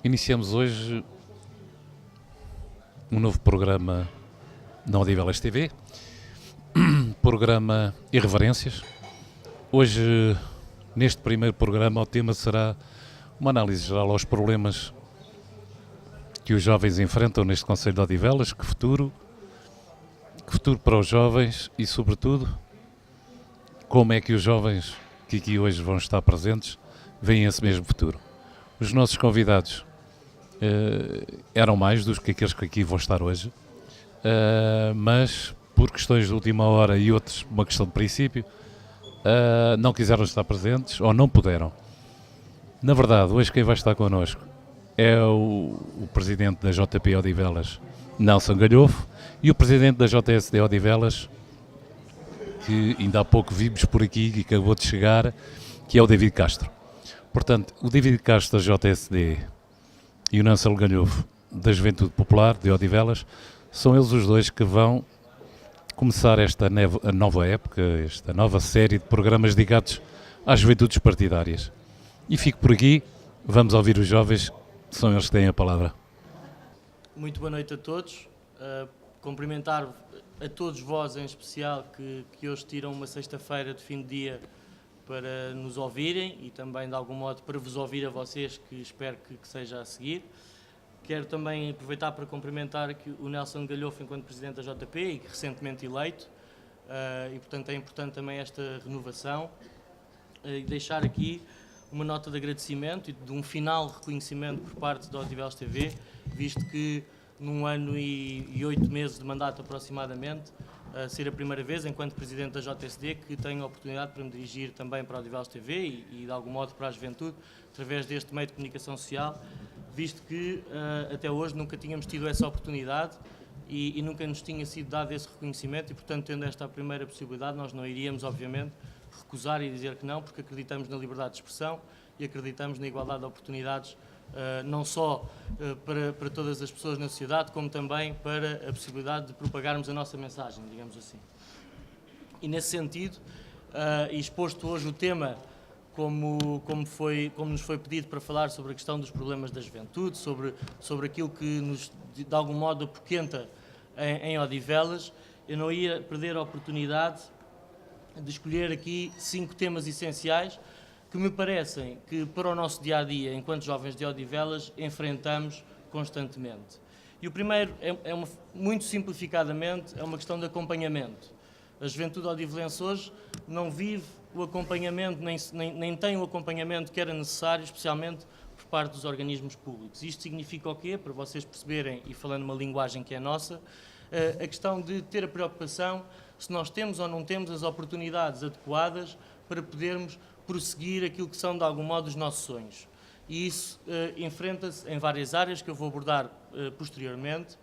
Iniciamos hoje um novo programa na Odivelas TV, programa Irreverências. Hoje, neste primeiro programa, o tema será uma análise geral aos problemas que os jovens enfrentam neste Concelho de Odivelas, que futuro para os jovens e, sobretudo, como é que os jovens que aqui hoje vão estar presentes veem esse mesmo futuro. Os nossos convidados eram mais dos que aqueles que aqui vão estar hoje, mas por questões de última hora e outros, uma questão de princípio, não quiseram estar presentes ou não puderam. Na verdade, hoje quem vai estar connosco é o presidente da JP Odivelas, Nelson Galhofe, e o presidente da JSD Odivelas, que ainda há pouco vimos por aqui e acabou de chegar, que é o David Castro. Portanto, o David Castro da JSD e o Nelson Galhofe da Juventude Popular de Odivelas são eles os dois que vão começar esta nova época, esta nova série de programas dedicados às juventudes partidárias. E fico por aqui, vamos ouvir os jovens, são eles que têm a palavra. Muito boa noite a todos. Cumprimentar a todos vós em especial que hoje tiram uma sexta-feira de fim de dia para nos ouvirem e também de algum modo para vos ouvir a vocês, que espero que seja a seguir. Quero também aproveitar para cumprimentar aqui o Nelson Galhofe enquanto presidente da JP e recentemente eleito, e portanto é importante também esta renovação, e deixar aqui uma nota de agradecimento e de um final reconhecimento por parte da Odivelas TV, visto que num ano e 8 meses de mandato aproximadamente, ser a primeira vez, enquanto Presidente da JSD, que tenho a oportunidade para me dirigir também para a Odivelas TV e de algum modo para a juventude, através deste meio de comunicação social, visto que até hoje nunca tínhamos tido essa oportunidade e nunca nos tinha sido dado esse reconhecimento e, portanto, tendo esta primeira possibilidade, nós não iríamos, obviamente, recusar e dizer que não, porque acreditamos na liberdade de expressão e acreditamos na igualdade de oportunidades, não só para todas as pessoas na sociedade, como também para a possibilidade de propagarmos a nossa mensagem, digamos assim. E nesse sentido, e exposto hoje o tema, como nos foi pedido para falar sobre a questão dos problemas da juventude, sobre aquilo que nos, de algum modo, apoquenta em Odivelas, eu não ia perder a oportunidade de escolher aqui 5 temas essenciais que me parecem que para o nosso dia-a-dia, enquanto jovens de Odivelas, enfrentamos constantemente. E o primeiro, muito simplificadamente, é uma questão de acompanhamento. A juventude odivelense hoje não vive o acompanhamento, nem tem o acompanhamento que era necessário, especialmente por parte dos organismos públicos. Isto significa o quê? Para vocês perceberem, e falando uma linguagem que é nossa, a questão de ter a preocupação se nós temos ou não temos as oportunidades adequadas para podermos prosseguir aquilo que são, de algum modo, os nossos sonhos. E isso enfrenta-se em várias áreas que eu vou abordar posteriormente,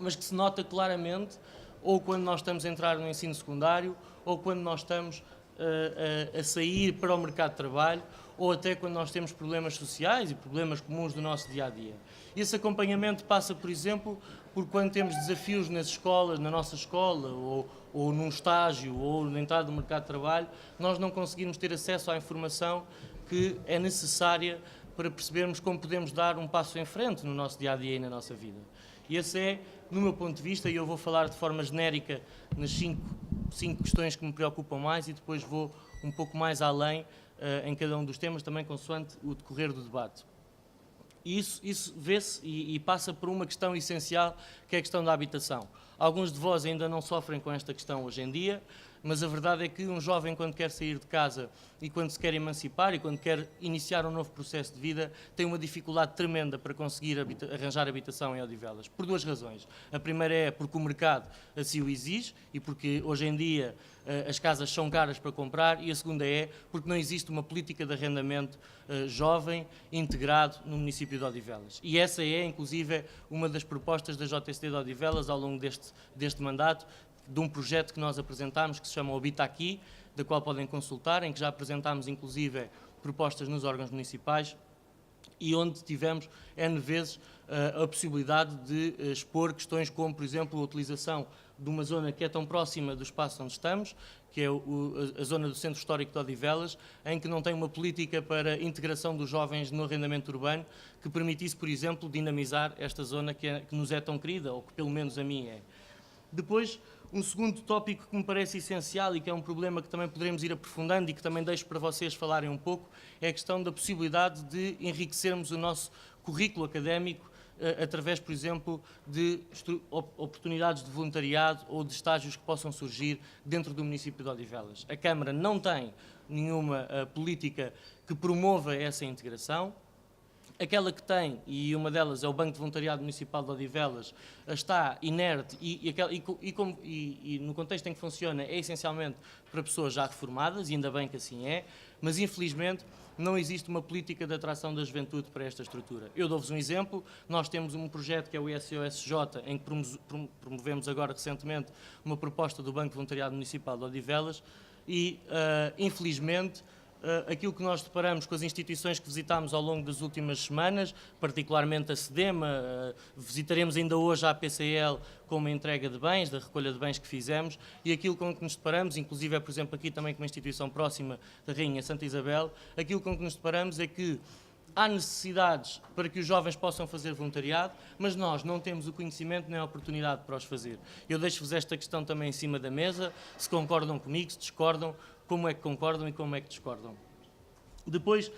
mas que se nota claramente ou quando nós estamos a entrar no ensino secundário, ou quando nós estamos a sair para o mercado de trabalho, ou até quando nós temos problemas sociais e problemas comuns do nosso dia-a-dia. Esse acompanhamento passa, por exemplo, por quando temos desafios nas escolas, na nossa escola, ou num estágio, ou na entrada no mercado de trabalho, nós não conseguimos ter acesso à informação que é necessária para percebermos como podemos dar um passo em frente no nosso dia-a-dia e na nossa vida. E esse é, no meu ponto de vista, e eu vou falar de forma genérica nas 5 questões que me preocupam mais e depois vou um pouco mais além em cada um dos temas, também consoante o decorrer do debate. E isso vê-se e passa por uma questão essencial, que é a questão da habitação. Alguns de vós ainda não sofrem com esta questão hoje em dia, mas a verdade é que um jovem, quando quer sair de casa e quando se quer emancipar e quando quer iniciar um novo processo de vida, tem uma dificuldade tremenda para conseguir arranjar habitação em Odivelas, por 2 razões. A primeira é porque o mercado assim o exige e porque hoje em dia as casas são caras para comprar, e a segunda é porque não existe uma política de arrendamento jovem integrado no município de Odivelas. E essa é, inclusive, uma das propostas da JSD de Odivelas ao longo deste mandato, de um projeto que nós apresentámos, que se chama Habita Aqui, da qual podem consultar, em que já apresentámos, inclusive, propostas nos órgãos municipais e onde tivemos N vezes a possibilidade de expor questões como, por exemplo, a utilização de uma zona que é tão próxima do espaço onde estamos, que é a zona do Centro Histórico de Odivelas, em que não tem uma política para integração dos jovens no arrendamento urbano que permitisse, por exemplo, dinamizar esta zona que nos é tão querida, ou que pelo menos a mim é. Depois, um segundo tópico que me parece essencial e que é um problema que também poderemos ir aprofundando e que também deixo para vocês falarem um pouco, é a questão da possibilidade de enriquecermos o nosso currículo académico através, por exemplo, de oportunidades de voluntariado ou de estágios que possam surgir dentro do município de Odivelas. A Câmara não tem nenhuma política que promova essa integração. Aquela que tem, e uma delas é o Banco de Voluntariado Municipal de Odivelas, está inerte e no contexto em que funciona é essencialmente para pessoas já reformadas, e ainda bem que assim é, mas infelizmente não existe uma política de atração da juventude para esta estrutura. Eu dou-vos um exemplo, nós temos um projeto que é o SOSJ, em que promovemos agora recentemente uma proposta do Banco de Voluntariado Municipal de Odivelas e, infelizmente, aquilo que nós deparamos com as instituições que visitámos ao longo das últimas semanas, particularmente a SEDEMA, visitaremos ainda hoje a APCL com uma entrega de bens, da recolha de bens que fizemos, e aquilo com que nos deparamos, inclusive é, por exemplo, aqui também com uma instituição próxima da Rainha Santa Isabel, aquilo com que nos deparamos é que há necessidades para que os jovens possam fazer voluntariado, mas nós não temos o conhecimento nem a oportunidade para os fazer. Eu deixo-vos esta questão também em cima da mesa, se concordam comigo, se discordam, como é que concordam e como é que discordam. Depois,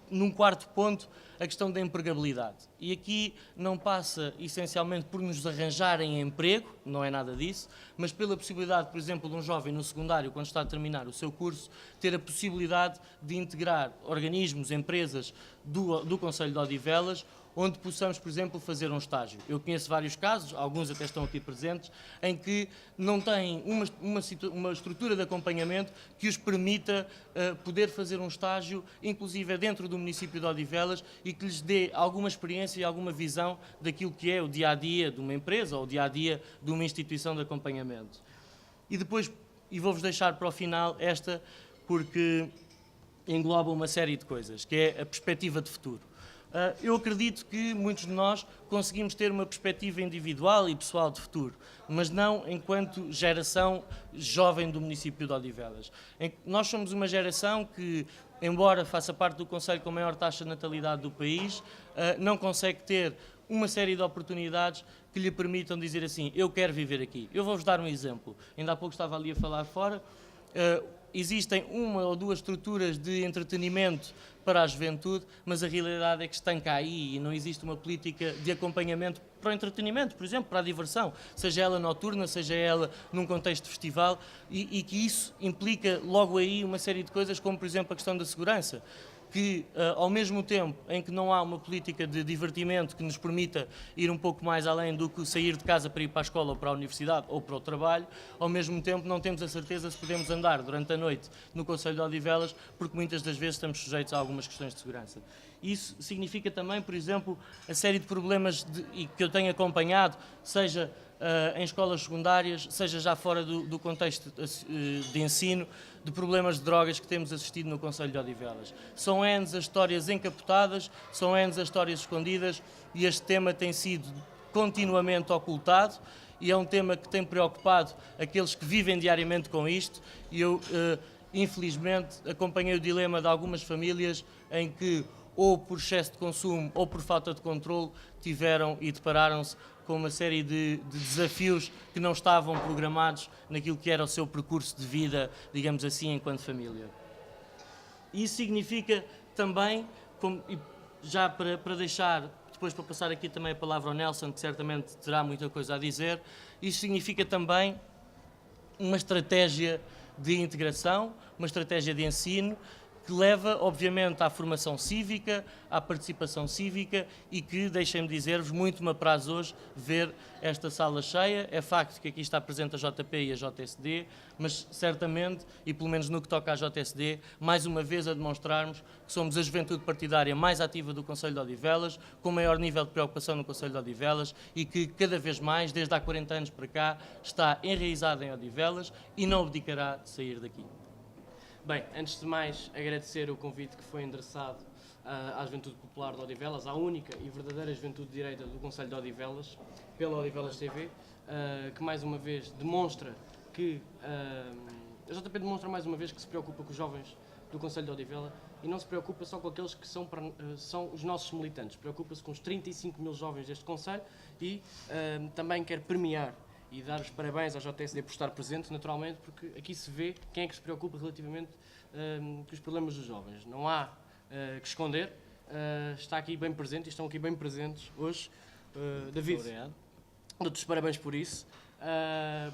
num quarto ponto, a questão da empregabilidade. E aqui não passa essencialmente por nos arranjarem emprego, não é nada disso, mas pela possibilidade, por exemplo, de um jovem no secundário, quando está a terminar o seu curso, ter a possibilidade de integrar organismos, empresas do Concelho de Odivelas, onde possamos, por exemplo, fazer um estágio. Eu conheço vários casos, alguns até estão aqui presentes, em que não têm uma estrutura de acompanhamento que os permita poder fazer um estágio, inclusive dentro do município de Odivelas, e que lhes dê alguma experiência e alguma visão daquilo que é o dia-a-dia de uma empresa ou o dia-a-dia de uma instituição de acompanhamento. E depois, e vou-vos deixar para o final esta, porque engloba uma série de coisas, que é a perspectiva de futuro. Eu acredito que muitos de nós conseguimos ter uma perspectiva individual e pessoal de futuro, mas não enquanto geração jovem do município de Odivelas. Nós somos uma geração que, embora faça parte do concelho com a maior taxa de natalidade do país, não consegue ter uma série de oportunidades que lhe permitam dizer assim, eu quero viver aqui. Eu vou-vos dar um exemplo. Ainda há pouco estava ali a falar fora. Existem uma ou duas estruturas de entretenimento para a juventude, mas a realidade é que estanca aí e não existe uma política de acompanhamento para o entretenimento, por exemplo, para a diversão, seja ela noturna, seja ela num contexto de festival, e que isso implica logo aí uma série de coisas, como por exemplo a questão da segurança, que ao mesmo tempo em que não há uma política de divertimento que nos permita ir um pouco mais além do que sair de casa para ir para a escola ou para a universidade ou para o trabalho, ao mesmo tempo não temos a certeza se podemos andar durante a noite no Concelho de Odivelas, porque muitas das vezes estamos sujeitos a algumas questões de segurança. Isso significa também, por exemplo, a série de problemas que eu tenho acompanhado, seja em escolas secundárias, seja já fora do contexto de ensino, de problemas de drogas que temos assistido no Concelho de Odivelas. São N as histórias encapotadas, são N as histórias escondidas, e este tema tem sido continuamente ocultado, e é um tema que tem preocupado aqueles que vivem diariamente com isto, e eu, infelizmente, acompanhei o dilema de algumas famílias em que, ou por excesso de consumo ou por falta de controle, tiveram e depararam-se com uma série de desafios que não estavam programados naquilo que era o seu percurso de vida, digamos assim, enquanto família. Isso significa também, já para deixar, depois para passar aqui também a palavra ao Nelson, que certamente terá muita coisa a dizer, isso significa também uma estratégia de integração, uma estratégia de ensino, que leva, obviamente, à formação cívica, à participação cívica e que, deixem-me dizer-vos, muito me apraz hoje ver esta sala cheia. É facto que aqui está presente a JP e a JSD, mas certamente, e pelo menos no que toca à JSD, mais uma vez a demonstrarmos que somos a juventude partidária mais ativa do Concelho de Odivelas, com maior nível de preocupação no Concelho de Odivelas e que cada vez mais, desde há 40 anos para cá, está enraizada em Odivelas e não abdicará de sair daqui. Bem, antes de mais, agradecer o convite que foi endereçado à Juventude Popular de Odivelas, à única e verdadeira juventude de direita do Concelho de Odivelas, pela Odivelas TV, que mais uma vez demonstra que a JP demonstra mais uma vez que se preocupa com os jovens do Concelho de Odivelas e não se preocupa só com aqueles que são os nossos militantes, preocupa-se com os 35 mil jovens deste Concelho e também quer premiar e dar os parabéns à JSD por estar presente, naturalmente, porque aqui se vê quem é que se preocupa relativamente com os problemas dos jovens. Não há que esconder, está aqui bem presente e estão aqui bem presentes hoje. David, dou-te os parabéns por isso,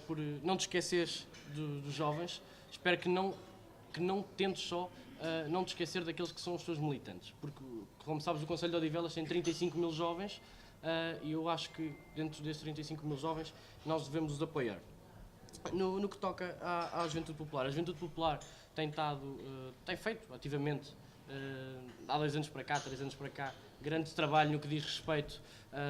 por não te esqueceres dos jovens. Espero que não tentes só não te esquecer daqueles que são os teus militantes, porque, como sabes, o Concelho de Odivelas tem 35 mil jovens e eu acho que dentro desses 35 mil jovens nós devemos os apoiar. No que toca à Juventude Popular, a Juventude Popular tem feito ativamente, há 2 anos para cá, 3 anos para cá, grande trabalho no que diz respeito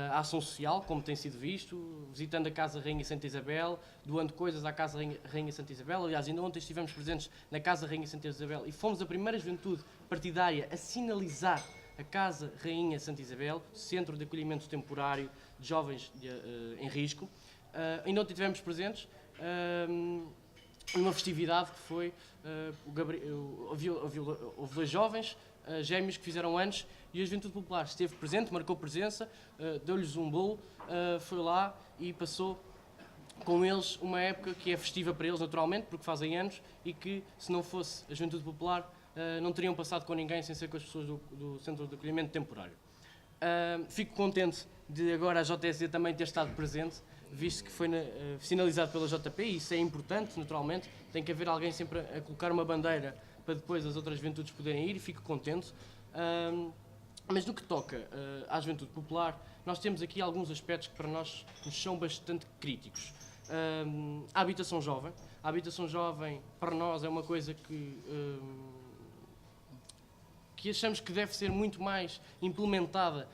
à ação social, como tem sido visto, visitando a Casa Rainha Santa Isabel, doando coisas à Casa Rainha Santa Isabel. Aliás, ainda ontem estivemos presentes na Casa Rainha Santa Isabel e fomos a primeira juventude partidária a sinalizar a Casa Rainha Santa Isabel, centro de acolhimento temporário de jovens em risco. Ainda ontem estivemos presentes numa festividade que foi, houve 2 jovens gêmeos que fizeram anos e a Juventude Popular esteve presente, marcou presença, deu-lhes um bolo, foi lá e passou com eles uma época que é festiva para eles naturalmente, porque fazem anos e que se não fosse a Juventude Popular não teriam passado com ninguém sem ser com as pessoas do Centro de Acolhimento Temporário. Fico contente de agora a JSD também ter estado presente, visto que foi sinalizado pela JP e isso é importante naturalmente, tem que haver alguém sempre a colocar uma bandeira para depois as outras juventudes poderem ir e fico contente. Mas no que toca à Juventude Popular, nós temos aqui alguns aspectos que para nós nos são bastante críticos. A habitação jovem. A habitação jovem para nós é uma coisa que achamos que deve ser muito mais implementada,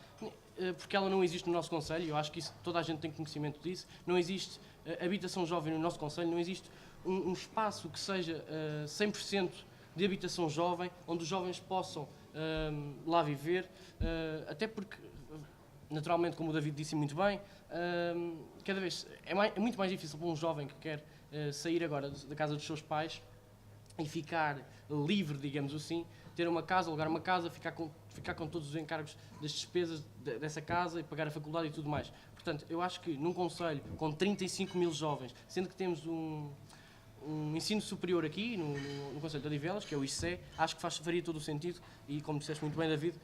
porque ela não existe no nosso concelho, eu acho que isso, toda a gente tem conhecimento disso, não existe habitação jovem no nosso concelho, não existe um espaço que seja 100% de habitação jovem, onde os jovens possam lá viver, até porque, naturalmente, como o David disse muito bem, cada vez é muito mais difícil para um jovem que quer sair agora da casa dos seus pais e ficar livre, digamos assim, ter uma casa, alugar uma casa, ficar com todos os encargos das despesas dessa casa e pagar a faculdade e tudo mais. Portanto, eu acho que num concelho com 35 mil jovens, sendo que temos um ensino superior aqui, no Concelho de Odivelas, que é o ICE, acho que faria todo o sentido, e como disseste muito bem, David,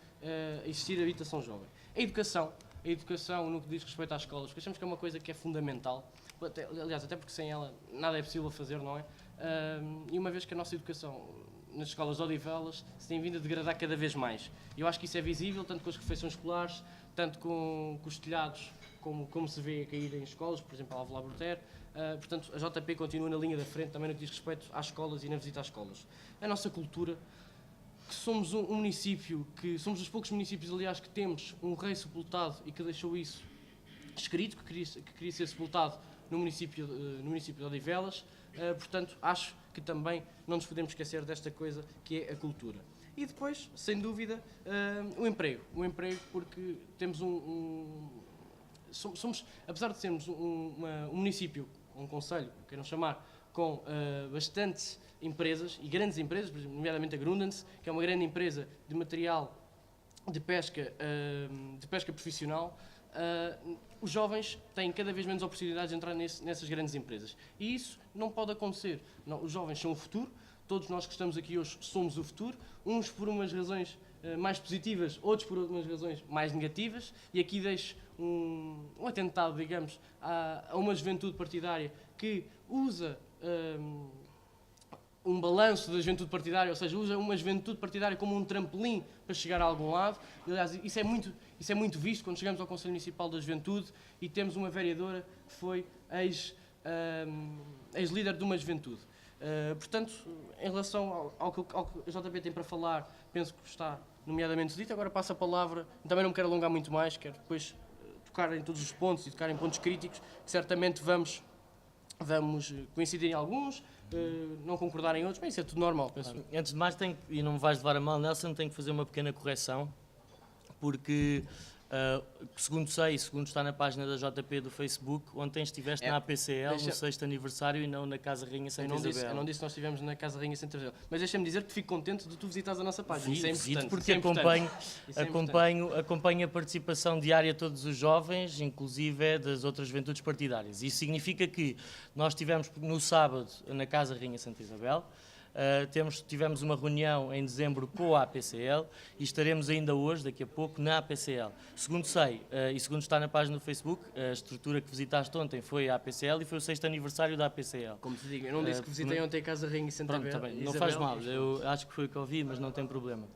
existir habitação jovem. A educação no que diz respeito às escolas, porque achamos que é uma coisa que é fundamental, aliás, até porque sem ela nada é possível fazer, não é? E uma vez que a nossa educação nas escolas de Odivelas se tem vindo a degradar cada vez mais. Eu acho que isso é visível, tanto com as refeições escolares, tanto com os telhados, como se vê a cair em escolas, por exemplo, a Alvalade Bruter. Portanto, a JP continua na linha da frente também no que diz respeito às escolas e na visita às escolas. A nossa cultura, que somos um município, que somos dos poucos municípios, aliás, que temos um rei sepultado e que deixou isso escrito, que queria ser sepultado no município de Odivelas. Portanto, acho que também não nos podemos esquecer desta coisa que é a cultura. E depois, sem dúvida, o emprego. O emprego porque temos somos, apesar de sermos um município, um concelho, queiram chamar, com bastantes empresas e grandes empresas, nomeadamente a Grundens, que é uma grande empresa de material de pesca profissional, os jovens têm cada vez menos oportunidades de entrar nessas grandes empresas. E isso não pode acontecer. Não, os jovens são o futuro, todos nós que estamos aqui hoje somos o futuro, uns por umas razões mais positivas, outros por umas razões mais negativas, e aqui deixo um atentado, digamos, a uma juventude partidária que usa um balanço da juventude partidária, ou seja, usa uma juventude partidária como um trampolim para chegar a algum lado. Aliás, isso é muito visto quando chegamos ao Conselho Municipal da Juventude e temos uma vereadora que foi ex-líder de uma juventude. Portanto, em relação ao que a JP tem para falar, penso que está nomeadamente dito. Agora passo a palavra, também não me quero alongar muito mais, quero depois tocar em todos os pontos e tocar em pontos críticos, que certamente vamos vamos coincidir em alguns, não concordar em outros, bem, isso é tudo normal, penso. Antes de mais, e não me vais levar a mal, Nelson, tenho que fazer uma pequena correção, porque, segundo sei, segundo está na página da JP do Facebook, ontem estiveste na APCL no 6º aniversário e não na Casa Rainha Santa Isabel. Eu não disse que nós estivemos na Casa Rainha Santa Isabel, mas deixa-me dizer que fico contente de tu visitares a nossa página. Isso é importante. Porque acompanho a participação diária de todos os jovens, inclusive das outras juventudes partidárias. Isso significa que nós estivemos no sábado na Casa Rainha Santa Isabel. Tivemos uma reunião em dezembro com a APCL e estaremos ainda hoje, daqui a pouco, na APCL. Segundo sei, e segundo está na página do Facebook, a estrutura que visitaste ontem foi a APCL e foi o 6º aniversário da APCL. Como te digo, eu não disse que visitei ontem a Casa Rainha Santa Isabel. Pronto, também, não faz mal, eu acho que foi o que ouvi, mas não tem problema.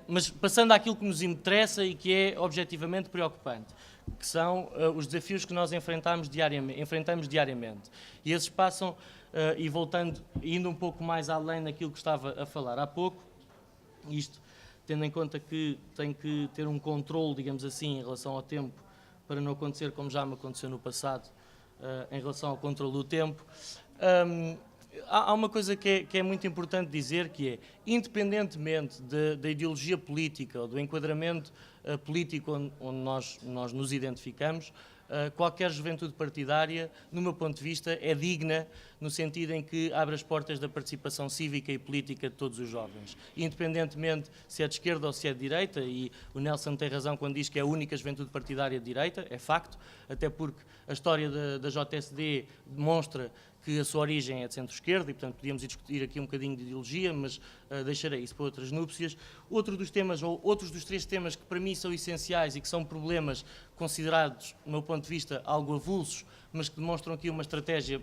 Mas passando àquilo que nos interessa e que é objetivamente preocupante, que são os desafios que nós enfrentamos diariamente. E esses passam, e voltando, indo um pouco mais além daquilo que estava a falar há pouco, isto tendo em conta que tem que ter um controle, digamos assim, em relação ao tempo, para não acontecer como já me aconteceu no passado, em relação ao controle do tempo. Há uma coisa que é muito importante dizer, que é, independentemente da ideologia política ou do enquadramento político onde nós nos identificamos, qualquer juventude partidária, no meu ponto de vista, é digna no sentido em que abre as portas da participação cívica e política de todos os jovens. Independentemente se é de esquerda ou se é de direita, e o Nelson tem razão quando diz que é a única juventude partidária de direita, é facto, até porque a história da JSD demonstra que a sua origem é de centro-esquerda e, portanto, podíamos discutir aqui um bocadinho de ideologia, mas deixarei isso para outras núpcias. Outros dos 3 temas que para mim são essenciais e que são problemas considerados, do meu ponto de vista, algo avulsos, mas que demonstram aqui uma estratégia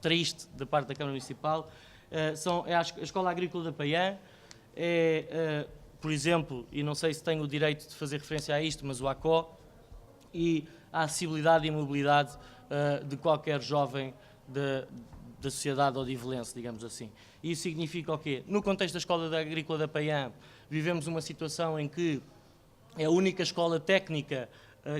triste da parte da Câmara Municipal, é a Escola Agrícola da Paiã, por exemplo, e não sei se tenho o direito de fazer referência a isto, mas o ACO, e a acessibilidade e mobilidade de qualquer jovem da sociedade odivelense, digamos assim. Isso significa o quê? No contexto da Escola Agrícola da Paiã, vivemos uma situação em que é a única escola técnica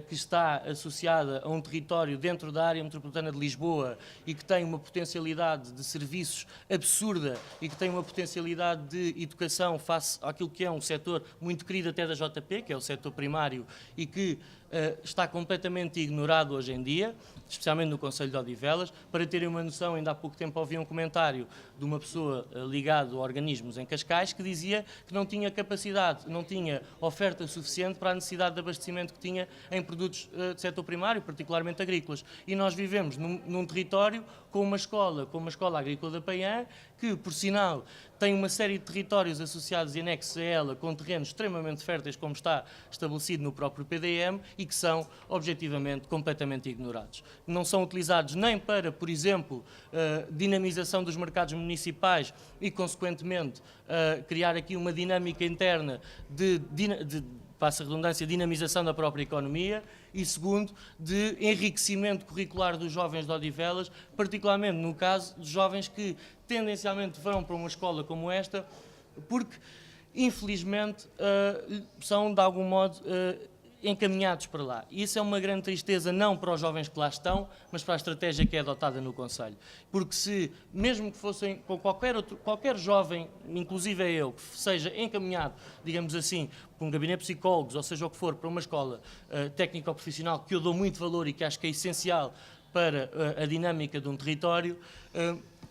que está associada a um território dentro da área metropolitana de Lisboa e que tem uma potencialidade de serviços absurda e que tem uma potencialidade de educação face àquilo que é um setor muito querido até da JP, que é o setor primário, e que está completamente ignorado hoje em dia, especialmente no Concelho de Odivelas. Para terem uma noção, ainda há pouco tempo ouvi um comentário de uma pessoa ligada a organismos em Cascais que dizia que não tinha capacidade, não tinha oferta suficiente para a necessidade de abastecimento que tinha em produtos de setor primário, particularmente agrícolas. E nós vivemos num território com uma escola agrícola da Paiã, que, por sinal, tem uma série de territórios associados e anexos a ela, com terrenos extremamente férteis, como está estabelecido no próprio PDM, e que são, objetivamente, completamente ignorados. Não são utilizados nem para, por exemplo, dinamização dos mercados municipais e, consequentemente, criar aqui uma dinâmica interna passa a redundância, dinamização da própria economia, e segundo, de enriquecimento curricular dos jovens de Odivelas, particularmente no caso de jovens que tendencialmente vão para uma escola como esta, porque, infelizmente, são, de algum modo, encaminhados para lá. E isso é uma grande tristeza, não para os jovens que lá estão, mas para a estratégia que é adotada no Conselho. Porque se, mesmo que fossem com qualquer jovem, inclusive eu, que seja encaminhado, digamos assim, por um gabinete de psicólogos, ou seja o que for, para uma escola técnico-profissional, que eu dou muito valor e que acho que é essencial para a dinâmica de um território,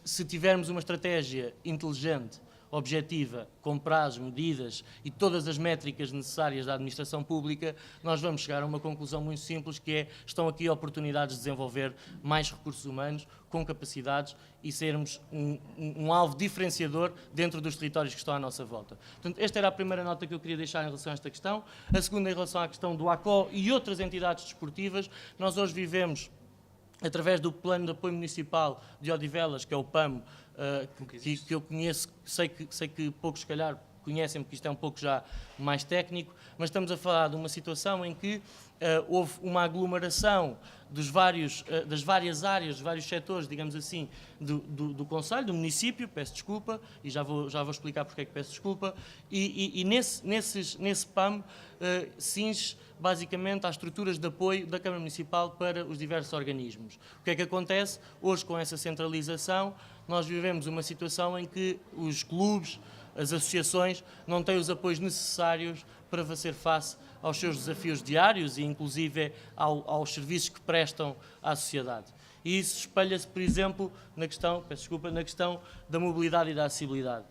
se tivermos uma estratégia inteligente, objetiva, com prazos, medidas e todas as métricas necessárias da administração pública, nós vamos chegar a uma conclusão muito simples, que é: estão aqui oportunidades de desenvolver mais recursos humanos com capacidades e sermos um alvo diferenciador dentro dos territórios que estão à nossa volta. Portanto, esta era a primeira nota que eu queria deixar em relação a esta questão. A segunda, em relação à questão do ACO e outras entidades desportivas. Nós hoje vivemos, através do Plano de Apoio Municipal de Odivelas, que é o PAM, que eu conheço, sei que poucos, se calhar, conhecem, porque isto é um pouco já mais técnico, mas estamos a falar de uma situação em que houve uma aglomeração das várias áreas, dos vários setores, digamos assim, do Conselho, do município, peço desculpa, e já vou explicar porque é que peço desculpa, e nesse PAM cinge basicamente às estruturas de apoio da Câmara Municipal para os diversos organismos. O que é que acontece? Hoje, com essa centralização, nós vivemos uma situação em que os clubes, as associações, não têm os apoios necessários para fazer face aos seus desafios diários e, inclusive, aos serviços que prestam à sociedade. E isso espelha-se, por exemplo, na questão da mobilidade e da acessibilidade.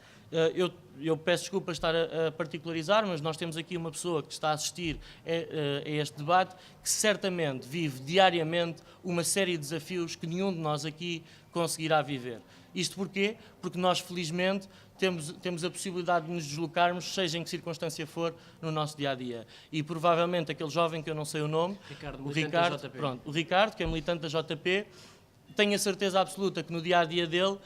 Eu peço desculpa estar a particularizar, mas nós temos aqui uma pessoa que está a assistir a este debate que certamente vive diariamente uma série de desafios que nenhum de nós aqui conseguirá viver. Isto porquê? Porque nós, felizmente, temos a possibilidade de nos deslocarmos, seja em que circunstância for, no nosso dia-a-dia. E provavelmente aquele jovem que eu não sei o nome, o Ricardo, que é militante da JP, tenho a certeza absoluta que no dia-a-dia dele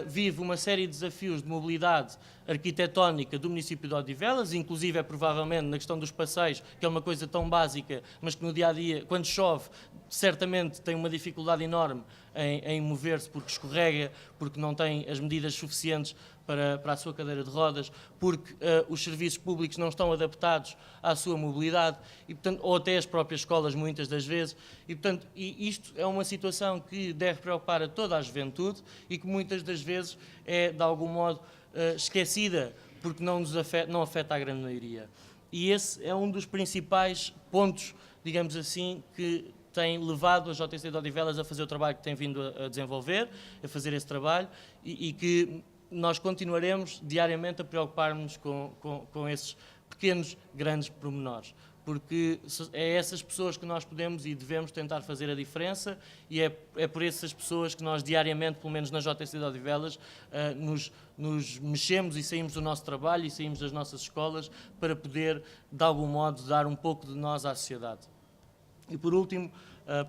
vive uma série de desafios de mobilidade arquitetónica do município de Odivelas, inclusive é provavelmente na questão dos passeios, que é uma coisa tão básica, mas que no dia-a-dia, quando chove, certamente tem uma dificuldade enorme em mover-se porque escorrega, porque não tem as medidas suficientes para a sua cadeira de rodas, porque os serviços públicos não estão adaptados à sua mobilidade, e, portanto, ou até as próprias escolas, muitas das vezes. E, portanto, isto é uma situação que deve preocupar a toda a juventude e que muitas das vezes é, de algum modo, esquecida, porque não afeta a grande maioria. E esse é um dos principais pontos, digamos assim, que tem levado a JTC de Odivelas a fazer o trabalho que tem vindo a desenvolver, a fazer esse trabalho, e que nós continuaremos diariamente a preocupar-nos com esses pequenos, grandes pormenores, porque é essas pessoas que nós podemos e devemos tentar fazer a diferença, e é por essas pessoas que nós diariamente, pelo menos na JTC de Odivelas, nos mexemos e saímos do nosso trabalho e saímos das nossas escolas para poder, de algum modo, dar um pouco de nós à sociedade. E por último,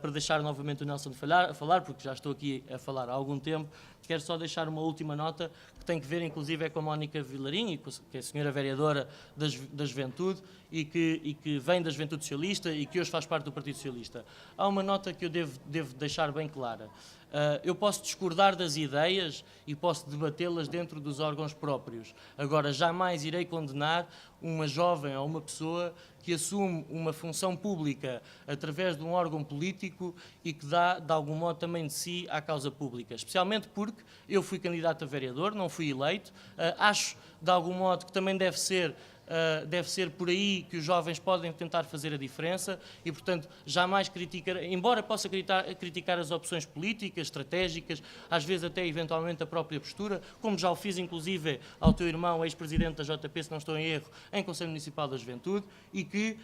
para deixar novamente o Nelson a falar, porque já estou aqui a falar há algum tempo, quero só deixar uma última nota que tem que ver, inclusive, com a Mónica Vilarinho, que é a senhora vereadora da Juventude e que vem da Juventude Socialista e que hoje faz parte do Partido Socialista. Há uma nota que eu devo deixar bem clara. Eu posso discordar das ideias e posso debatê-las dentro dos órgãos próprios. Agora, jamais irei condenar uma jovem ou uma pessoa que assume uma função pública através de um órgão político e que dá, de algum modo, também de si à causa pública. Especialmente porque eu fui candidato a vereador, não fui eleito. Acho, de algum modo, que também deve ser por aí que os jovens podem tentar fazer a diferença e, portanto, jamais criticar, embora possa criticar as opções políticas, estratégicas, às vezes até eventualmente a própria postura, como já o fiz inclusive ao teu irmão, ex-presidente da JP, se não estou em erro, em Conselho Municipal da Juventude, e que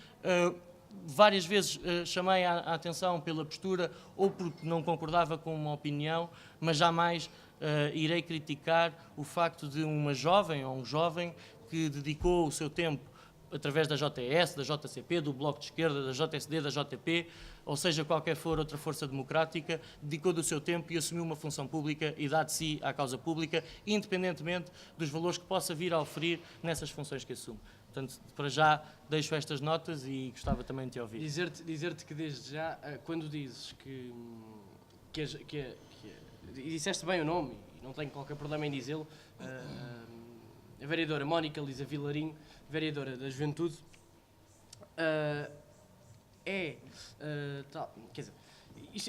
várias vezes chamei a atenção pela postura ou porque não concordava com uma opinião, mas jamais irei criticar o facto de uma jovem ou um jovem que dedicou o seu tempo através da JS, da JCP, do Bloco de Esquerda, da JSD, da JP, ou seja, qualquer for outra força democrática, dedicou do seu tempo e assumiu uma função pública e dá de si à causa pública, independentemente dos valores que possa vir a oferir nessas funções que assume. Portanto, para já deixo estas notas e gostava também de te ouvir. Dizer-te que desde já, quando dizes que e disseste bem o nome, e não tenho qualquer problema em dizê-lo, a vereadora Mónica Lisa Vilarinho, vereadora da Juventude, quer dizer,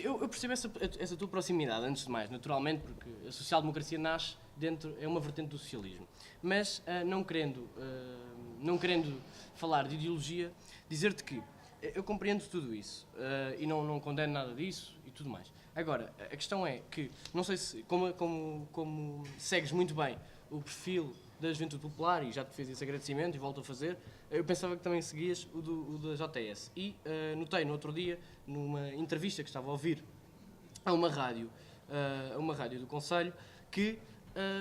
eu percebo essa tua proximidade, antes de mais, naturalmente, porque a social-democracia nasce dentro, é uma vertente do socialismo, mas não querendo falar de ideologia, dizer-te que eu compreendo tudo isso e não condeno nada disso e tudo mais. Agora, a questão é que, não sei se, como segues muito bem o perfil da Juventude Popular, e já te fiz esse agradecimento e volto a fazer, eu pensava que também seguias o da JS. E notei no outro dia, numa entrevista que estava a ouvir a uma rádio do Conselho, que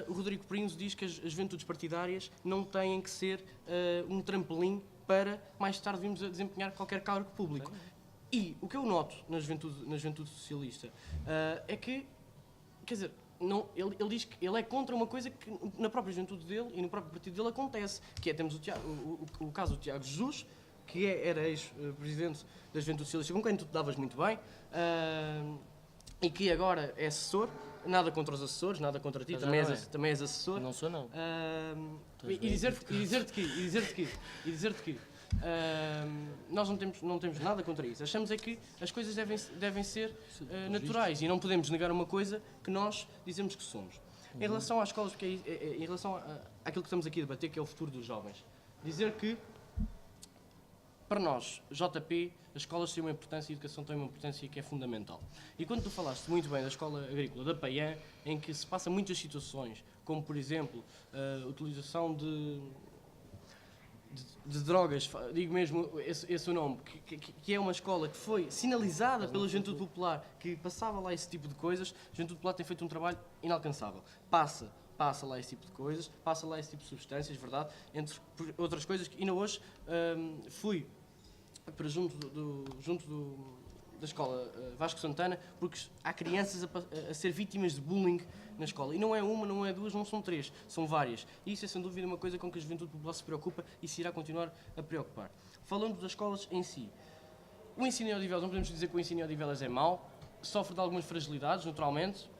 o Rodrigo Prinzo diz que as juventudes partidárias não têm que ser um trampolim para mais tarde virmos a desempenhar qualquer cargo público. E o que eu noto na juventude socialista é que, quer dizer, ele diz que ele é contra uma coisa que na própria juventude dele e no próprio partido dele acontece, que é, temos o caso do Tiago Jesus, que era ex-presidente da Juventude Socialista, com quem tu te davas muito bem, e que agora é assessor. Nada contra os assessores, nada contra ti, também és assessor. Não sou, não. E dizer-te que nós não temos nada contra isso. Achamos é que as coisas devem ser naturais e não podemos negar uma coisa que nós dizemos que somos. Em relação às escolas, em relação àquilo que estamos aqui a debater, que é o futuro dos jovens, dizer que para nós, JP, as escolas têm uma importância e a educação tem uma importância que é fundamental. E quando tu falaste muito bem da escola agrícola da Paiã, em que se passa muitas situações, como por exemplo a utilização de drogas, digo mesmo esse o nome, que é uma escola que foi sinalizada pela Juventude Popular, que passava lá esse tipo de coisas. A Juventude Popular tem feito um trabalho inalcançável. Passa lá esse tipo de coisas, passa lá esse tipo de substâncias, verdade, entre outras coisas. E ainda hoje fui para junto da escola Vasco Santana, porque há crianças a ser vítimas de bullying na escola. E não é uma, não é duas, não são três, são várias. E isso é sem dúvida uma coisa com que a Juventude Popular se preocupa e se irá continuar a preocupar. Falando das escolas em si, o ensino em Odivelas, não podemos dizer que o ensino em Odivelas é mau, sofre de algumas fragilidades, naturalmente.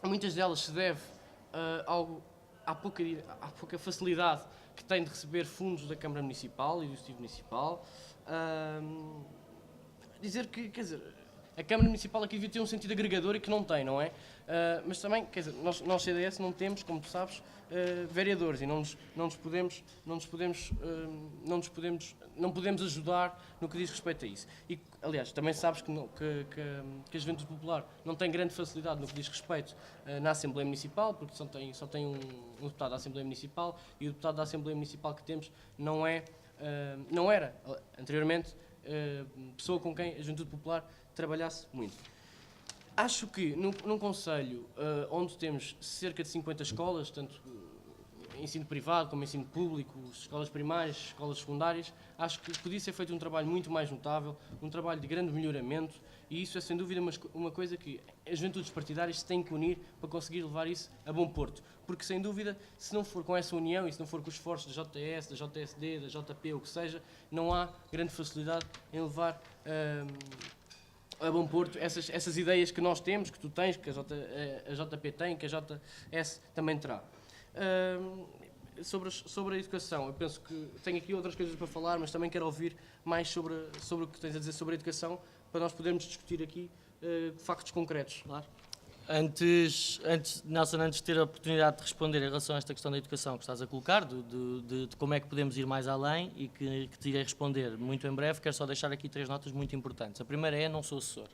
Muitas delas se deve à pouca facilidade que tem de receber fundos da Câmara Municipal e do Executivo Municipal. Dizer que, quer dizer, a Câmara Municipal aqui devia ter um sentido agregador e que não tem, não é? Mas também, quer dizer, nós CDS não temos, como tu sabes, vereadores e não podemos ajudar no que diz respeito a isso. E, aliás, também sabes que a Juventude Popular não tem grande facilidade no que diz respeito na Assembleia Municipal, porque só tem um deputado da Assembleia Municipal e o deputado da Assembleia Municipal que temos não era, anteriormente, pessoa com quem a Juventude Popular trabalhasse muito. Acho que num concelho onde temos cerca de 50 escolas, tanto ensino privado como ensino público, escolas primárias, escolas secundárias, acho que podia ser feito um trabalho muito mais notável, um trabalho de grande melhoramento, e isso é sem dúvida uma coisa que as juventudes partidárias se têm que unir para conseguir levar isso a bom porto. Porque sem dúvida, se não for com essa união e se não for com os esforços da JS, da JSD, da JP, ou o que seja, não há grande facilidade em levar a bom porto essas ideias que nós temos, que tu tens, que a JP tem, que a JS também terá. Sobre a educação, eu penso que tenho aqui outras coisas para falar, mas também quero ouvir mais sobre o que tens a dizer sobre a educação, para nós podermos discutir aqui factos concretos. Claro. Nelson, antes de ter a oportunidade de responder em relação a esta questão da educação que estás a colocar, de como é que podemos ir mais além e que te irei responder muito em breve, quero só deixar aqui 3 notas muito importantes. A primeira é: não sou assessor.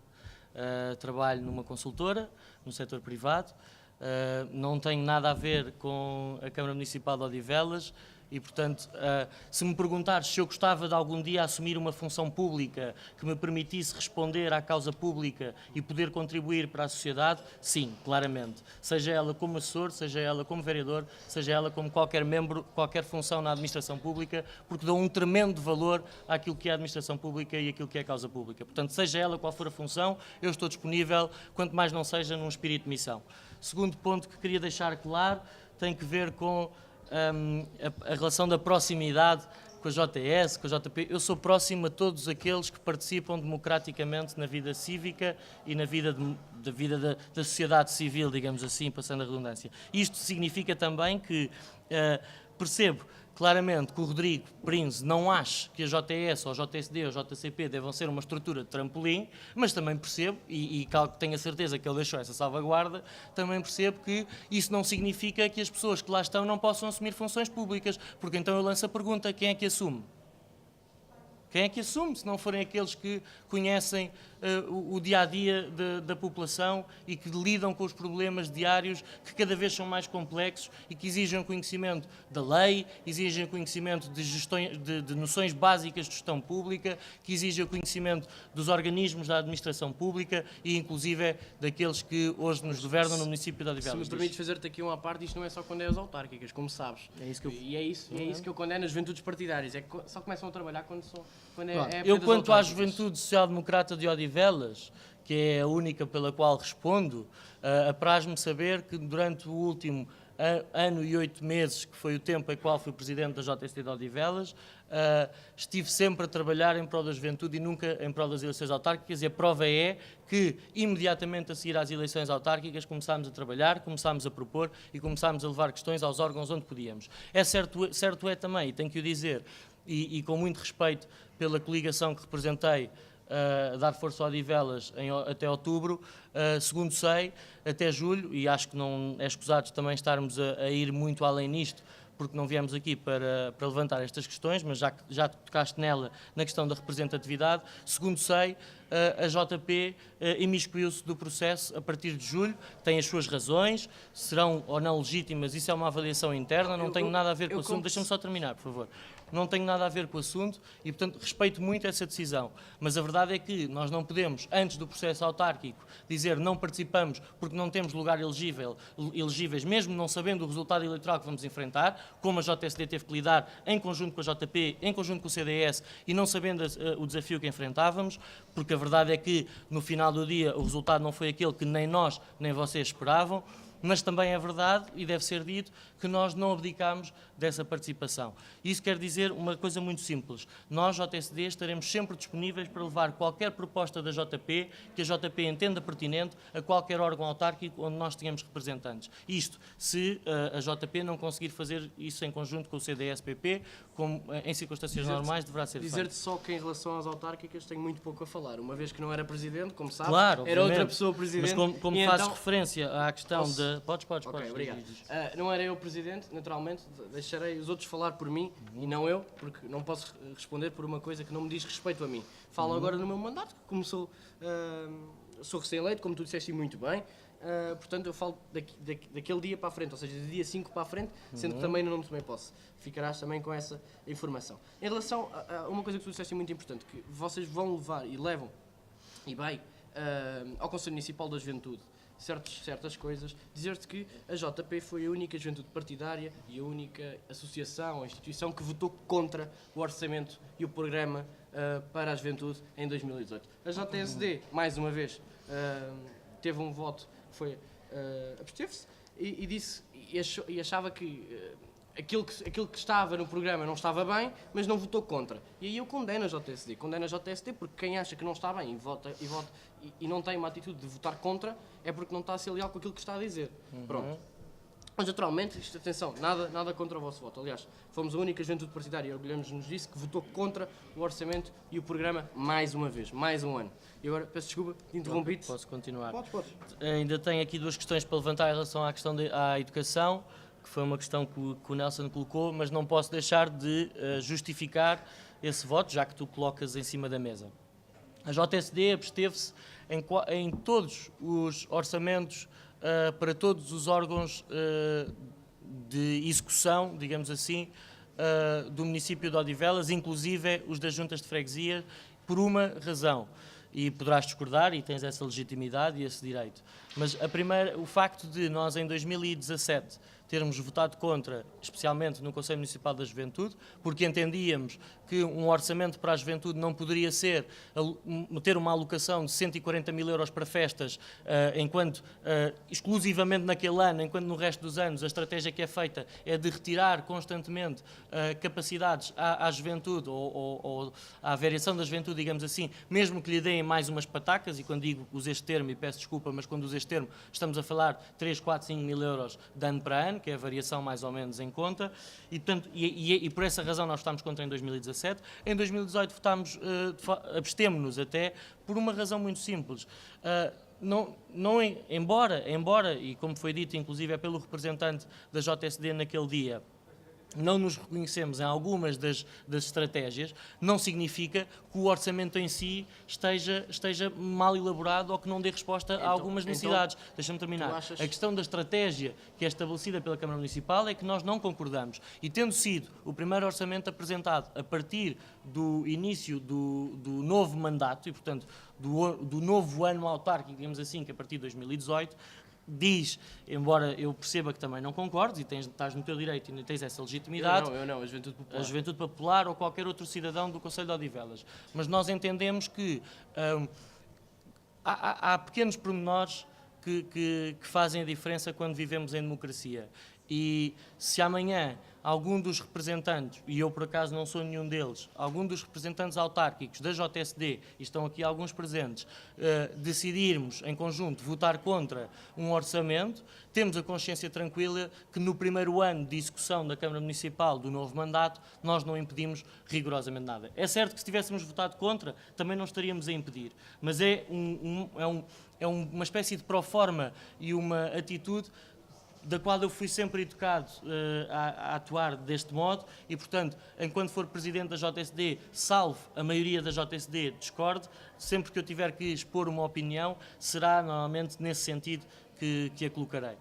Trabalho numa consultora, no setor privado, não tenho nada a ver com a Câmara Municipal de Odivelas e, portanto, se me perguntares se eu gostava de algum dia assumir uma função pública que me permitisse responder à causa pública e poder contribuir para a sociedade, sim, claramente. Seja ela como assessor, seja ela como vereador, seja ela como qualquer membro, qualquer função na administração pública, porque dou um tremendo valor àquilo que é a administração pública e àquilo que é a causa pública. Portanto, seja ela qual for a função, eu estou disponível, quanto mais não seja num espírito de missão. Segundo ponto que queria deixar claro tem que ver com a relação da proximidade com a JS, com a JP. Eu sou próximo a todos aqueles que participam democraticamente na vida cívica e na vida da sociedade civil, digamos assim, passando a redundância. Isto significa também que percebo claramente que o Rodrigo Prinze não acha que a JS, ou a JSD, ou a JCP devam ser uma estrutura de trampolim, mas também percebo, e tenho a certeza que ele deixou essa salvaguarda, também percebo que isso não significa que as pessoas que lá estão não possam assumir funções públicas, porque então eu lanço a pergunta: quem é que assume? Quem é que assume, se não forem aqueles que conhecem o dia-a-dia da população e que lidam com os problemas diários que cada vez são mais complexos e que exigem conhecimento da lei, exigem conhecimento de noções básicas de gestão pública, que exigem o conhecimento dos organismos da administração pública e inclusive daqueles que hoje nos governam no município de Odivelas. Se me permites fazer-te aqui uma parte, isto não é só quando é as autárquicas, como sabes. É isso que é isso que eu condeno as juventudes partidárias. É que só começam a trabalhar quando é eu, das quanto à autárquicas. Juventude Social Democrata de Odivelas, que é a única pela qual respondo, apraz-me saber que durante o último ano e 8 meses, que foi o tempo em qual fui presidente da JSD de Odivelas, estive sempre a trabalhar em prol da juventude e nunca em prol das eleições autárquicas, e a prova é que, imediatamente a seguir às eleições autárquicas, começámos a trabalhar, começámos a propor e começámos a levar questões aos órgãos onde podíamos. Certo é também, e tenho que o dizer, e com muito respeito pela coligação que representei, dar força a Odivelas até outubro, segundo sei, até julho, e acho que não é escusado também estarmos a ir muito além nisto, porque não viemos aqui para levantar estas questões, mas já tocaste nela, na questão da representatividade, segundo sei, a JP imiscuiu-se do processo a partir de julho, tem as suas razões, serão ou não legítimas, isso é uma avaliação interna, não tem nada a ver com o assunto. Deixa-me só terminar, por favor. Não tenho nada a ver com o assunto e, portanto, respeito muito essa decisão. Mas a verdade é que nós não podemos, antes do processo autárquico, dizer não participamos porque não temos lugar elegíveis, mesmo não sabendo o resultado eleitoral que vamos enfrentar, como a JSD teve que lidar em conjunto com a JP, em conjunto com o CDS, e não sabendo o desafio que enfrentávamos, porque a verdade é que, no final do dia, o resultado não foi aquele que nem nós, nem vocês esperavam. Mas também é verdade, e deve ser dito, que nós não abdicámos dessa participação. Isso quer dizer uma coisa muito simples. Nós, JSD, estaremos sempre disponíveis para levar qualquer proposta da JP, que a JP entenda pertinente, a qualquer órgão autárquico onde nós tenhamos representantes. Isto, se a JP não conseguir fazer isso em conjunto com o CDS-PP, como em circunstâncias normais deverá ser feito. Dizer-te só que em relação às autárquicas tenho muito pouco a falar. Uma vez que não era presidente, como sabes, claro, era outra pessoa presidente. Mas como fazes referência à questão de... Podes. Ok, obrigado. Não era eu presidente, naturalmente, deixarei os outros falar por mim e não eu, porque não posso responder por uma coisa que não me diz respeito a mim. Falo agora no meu mandato, que começou, sou recém-eleito, como tu disseste muito bem, portanto eu falo daquele dia para a frente, ou seja, do dia 5 para a frente, sendo que também não me tomei posse. Ficarás também com essa informação. Em relação a uma coisa que tu disseste muito importante, que vocês vão levar e levam, e bem, ao Conselho Municipal da Juventude, certas coisas, dizer-te que a JP foi a única juventude partidária e a única associação, a instituição que votou contra o orçamento e o programa para a juventude em 2018. A JSD, mais uma vez, teve um voto, absteve-se e disse e achava que aquilo que estava no programa não estava bem, mas não votou contra. E aí eu condeno a JSD. Condeno a JSD porque quem acha que não está bem e não tem uma atitude de votar contra é porque não está a ser leal com aquilo que está a dizer. Pronto. Mas, naturalmente, atenção, nada contra o vosso voto. Aliás, fomos a única juventude partidária, e orgulhamos-nos disso, que votou contra o orçamento e o programa mais uma vez, mais um ano. E agora, peço desculpa, interrompi-te. Posso continuar? Podes. Ainda tenho aqui duas questões para levantar em relação à questão à educação, que foi uma questão que o Nelson colocou, mas não posso deixar de justificar esse voto, já que tu colocas em cima da mesa. A JSD absteve-se em todos os orçamentos para todos os órgãos de execução, digamos assim, do município de Odivelas, inclusive os das juntas de freguesia, por uma razão. E poderás discordar, e tens essa legitimidade e esse direito. Mas o facto de nós, em 2017, termos votado contra, especialmente no Conselho Municipal da Juventude, porque entendíamos que um orçamento para a juventude não poderia ser ter uma alocação de 140 mil euros para festas, enquanto exclusivamente naquele ano, enquanto no resto dos anos a estratégia que é feita é de retirar constantemente capacidades à juventude ou à variação da juventude, digamos assim, mesmo que lhe deem mais umas patacas, e quando digo uso este termo, e peço desculpa, mas quando uso este termo, estamos a falar 3, 4, 5 mil euros de ano para ano, que é a variação mais ou menos em conta, e, portanto, e por essa razão nós votámos contra em 2017. Em 2018 abstemo-nos até por uma razão muito simples. Embora, e como foi dito inclusive é pelo representante da JSD naquele dia, não nos reconhecemos em algumas das estratégias, não significa que o orçamento em si esteja mal elaborado ou que não dê resposta a algumas necessidades. Deixa-me terminar. A questão da estratégia que é estabelecida pela Câmara Municipal é que nós não concordamos. E tendo sido o primeiro orçamento apresentado a partir do início do novo mandato, e portanto do novo ano autárquico, digamos assim, que é a partir de 2018, diz, embora eu perceba que também não concordes, e estás no teu direito e tens essa legitimidade, eu não, a Juventude Popular. A Juventude Popular ou qualquer outro cidadão do Conselho de Odivelas. Mas nós entendemos que há pequenos pormenores que fazem a diferença quando vivemos em democracia. E se amanhã algum dos representantes, e eu por acaso não sou nenhum deles, algum dos representantes autárquicos da JSD, e estão aqui alguns presentes, decidirmos em conjunto votar contra um orçamento, temos a consciência tranquila que no primeiro ano de execução da Câmara Municipal do novo mandato, nós não impedimos rigorosamente nada. É certo que se tivéssemos votado contra, também não estaríamos a impedir, mas é uma espécie de proforma e uma atitude da qual eu fui sempre educado a atuar deste modo e, portanto, enquanto for Presidente da JSD, salvo a maioria da JSD discorde, sempre que eu tiver que expor uma opinião, será normalmente nesse sentido que a colocarei.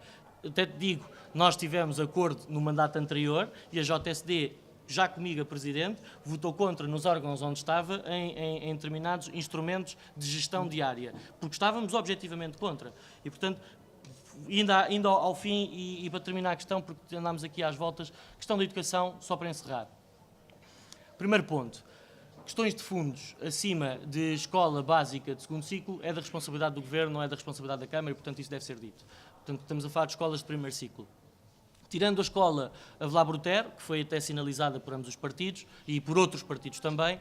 Até te digo, nós tivemos acordo no mandato anterior e a JSD, já comigo a Presidente, votou contra nos órgãos onde estava em determinados instrumentos de gestão diária, porque estávamos objetivamente contra. E, portanto, indo ao fim e para terminar a questão, porque andámos aqui às voltas, questão da educação, só para encerrar. Primeiro ponto, questões de fundos acima de escola básica de segundo ciclo é da responsabilidade do Governo, não é da responsabilidade da Câmara, e portanto isso deve ser dito. Portanto, estamos a falar de escolas de primeiro ciclo. Tirando a escola Avelar Brutero, que foi até sinalizada por ambos os partidos e por outros partidos também,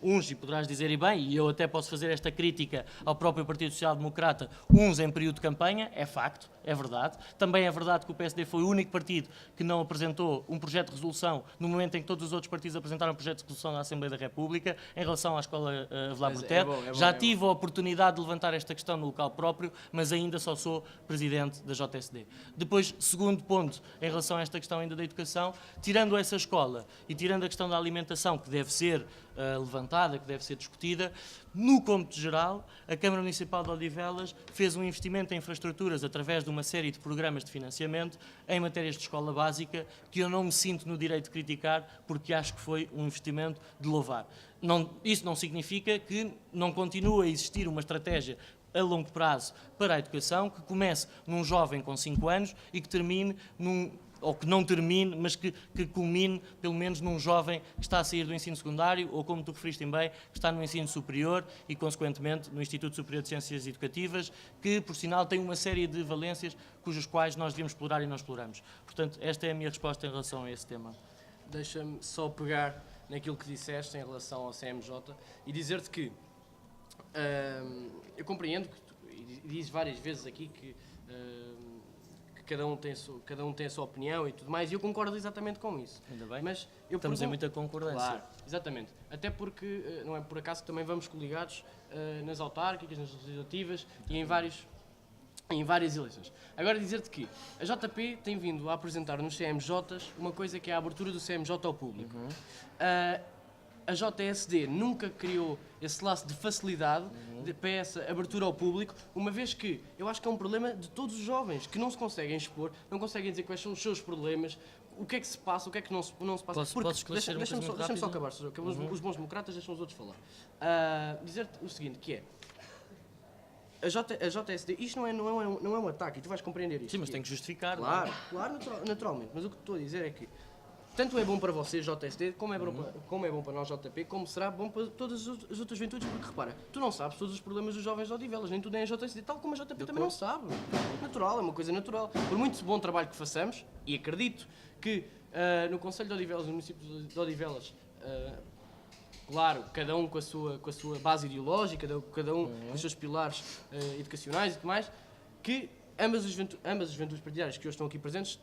uns, e poderás dizer e bem, e eu até posso fazer esta crítica ao próprio Partido Social Democrata, uns em período de campanha, é facto, é verdade. Também é verdade que o PSD foi o único partido que não apresentou um projeto de resolução no momento em que todos os outros partidos apresentaram um projeto de resolução na Assembleia da República em relação à escola Avelar Brutero. Já tive a oportunidade de levantar esta questão no local próprio, mas ainda só sou Presidente da JSD. Depois, segundo ponto, em relação a esta questão ainda da educação, tirando essa escola e tirando a questão da alimentação, que deve ser levantada, que deve ser discutida, no cômputo geral, a Câmara Municipal de Odivelas fez um investimento em infraestruturas através de uma série de programas de financiamento em matérias de escola básica que eu não me sinto no direito de criticar porque acho que foi um investimento de louvar. Isso não significa que não continue a existir uma estratégia a longo prazo para a educação, que comece num jovem com 5 anos e que termine ou que não termine, mas que culmine pelo menos num jovem que está a sair do ensino secundário ou, como tu referiste bem, que está no ensino superior e, consequentemente, no Instituto Superior de Ciências Educativas, que, por sinal, tem uma série de valências cujos quais nós devíamos explorar e não exploramos. Portanto, esta é a minha resposta em relação a esse tema. Deixa-me só pegar naquilo que disseste em relação ao CMJ e dizer-te que eu compreendo que tu dizes várias vezes aqui que cada um tem a sua opinião e tudo mais, e eu concordo exatamente com isso. Ainda bem. Mas estamos em muita concordância. Claro, exatamente. Até porque não é por acaso que também vamos coligados nas autárquicas, nas legislativas e em várias eleições. Agora dizer-te que a JP tem vindo a apresentar nos CMJs uma coisa que é a abertura do CMJ ao público. A JSD nunca criou esse laço de facilidade para essa abertura ao público, uma vez que eu acho que é um problema de todos os jovens que não se conseguem expor, não conseguem dizer quais são os seus problemas, o que é que se passa, o que é que não se passa. Posso esclarecer uma coisa muito Deixa-me só rápida? acabar, os bons democratas deixam os outros falar. Dizer-te o seguinte, que é, a JSD, isto não é um ataque, e tu vais compreender isto. Sim, mas tem que justificar. Claro, naturalmente, mas o que estou a dizer é que tanto é bom para vocês, JSD, como é bom para nós, JP, como será bom para todas as outras juventudes, porque repara, tu não sabes todos os problemas dos jovens de Odivelas, nem tudo é a JSD, tal como a JP também não sabe. Natural, é uma coisa natural. Por muito bom trabalho que façamos, e acredito que no Conselho de Odivelas, no município de Odivelas, claro, cada um com a sua base ideológica, cada um com os seus pilares educacionais e tudo mais, que ambas as juventudes partidárias que hoje estão aqui presentes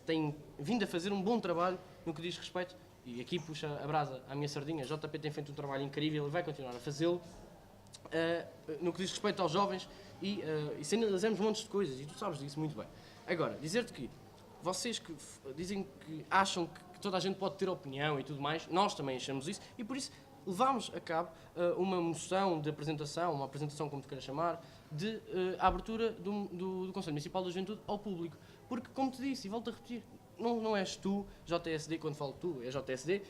têm vindo a fazer um bom trabalho no que diz respeito, e aqui puxa a brasa à minha sardinha, a JP tem feito um trabalho incrível e vai continuar a fazê-lo, no que diz respeito aos jovens e sinalizamos montes de coisas, e tu sabes disso muito bem. Agora, dizer-te que vocês que dizem que acham que toda a gente pode ter opinião e tudo mais, nós também achamos isso, e por isso levámos a cabo uma moção de apresentação, uma apresentação como tu queiras chamar, de a abertura do Conselho Municipal da Juventude ao público. Porque, como te disse, e volto a repetir, não és tu, JSD, quando falo tu, é JSD,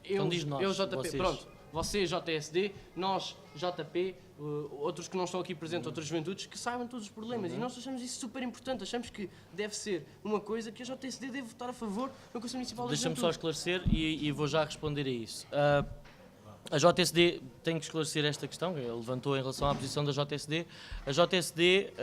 Então diz nós, eu JP, vocês. pronto, você JSD, nós JP, outros que não estão aqui presentes, outras juventudes, que saibam todos os problemas. E nós achamos isso super importante, achamos que deve ser uma coisa que a JSD deve votar a favor no Conselho Municipal da Deixa-me Juventude. só esclarecer e vou já responder a isso. A JSD, tenho que esclarecer esta questão, ele levantou em relação à posição da JSD. A JSD,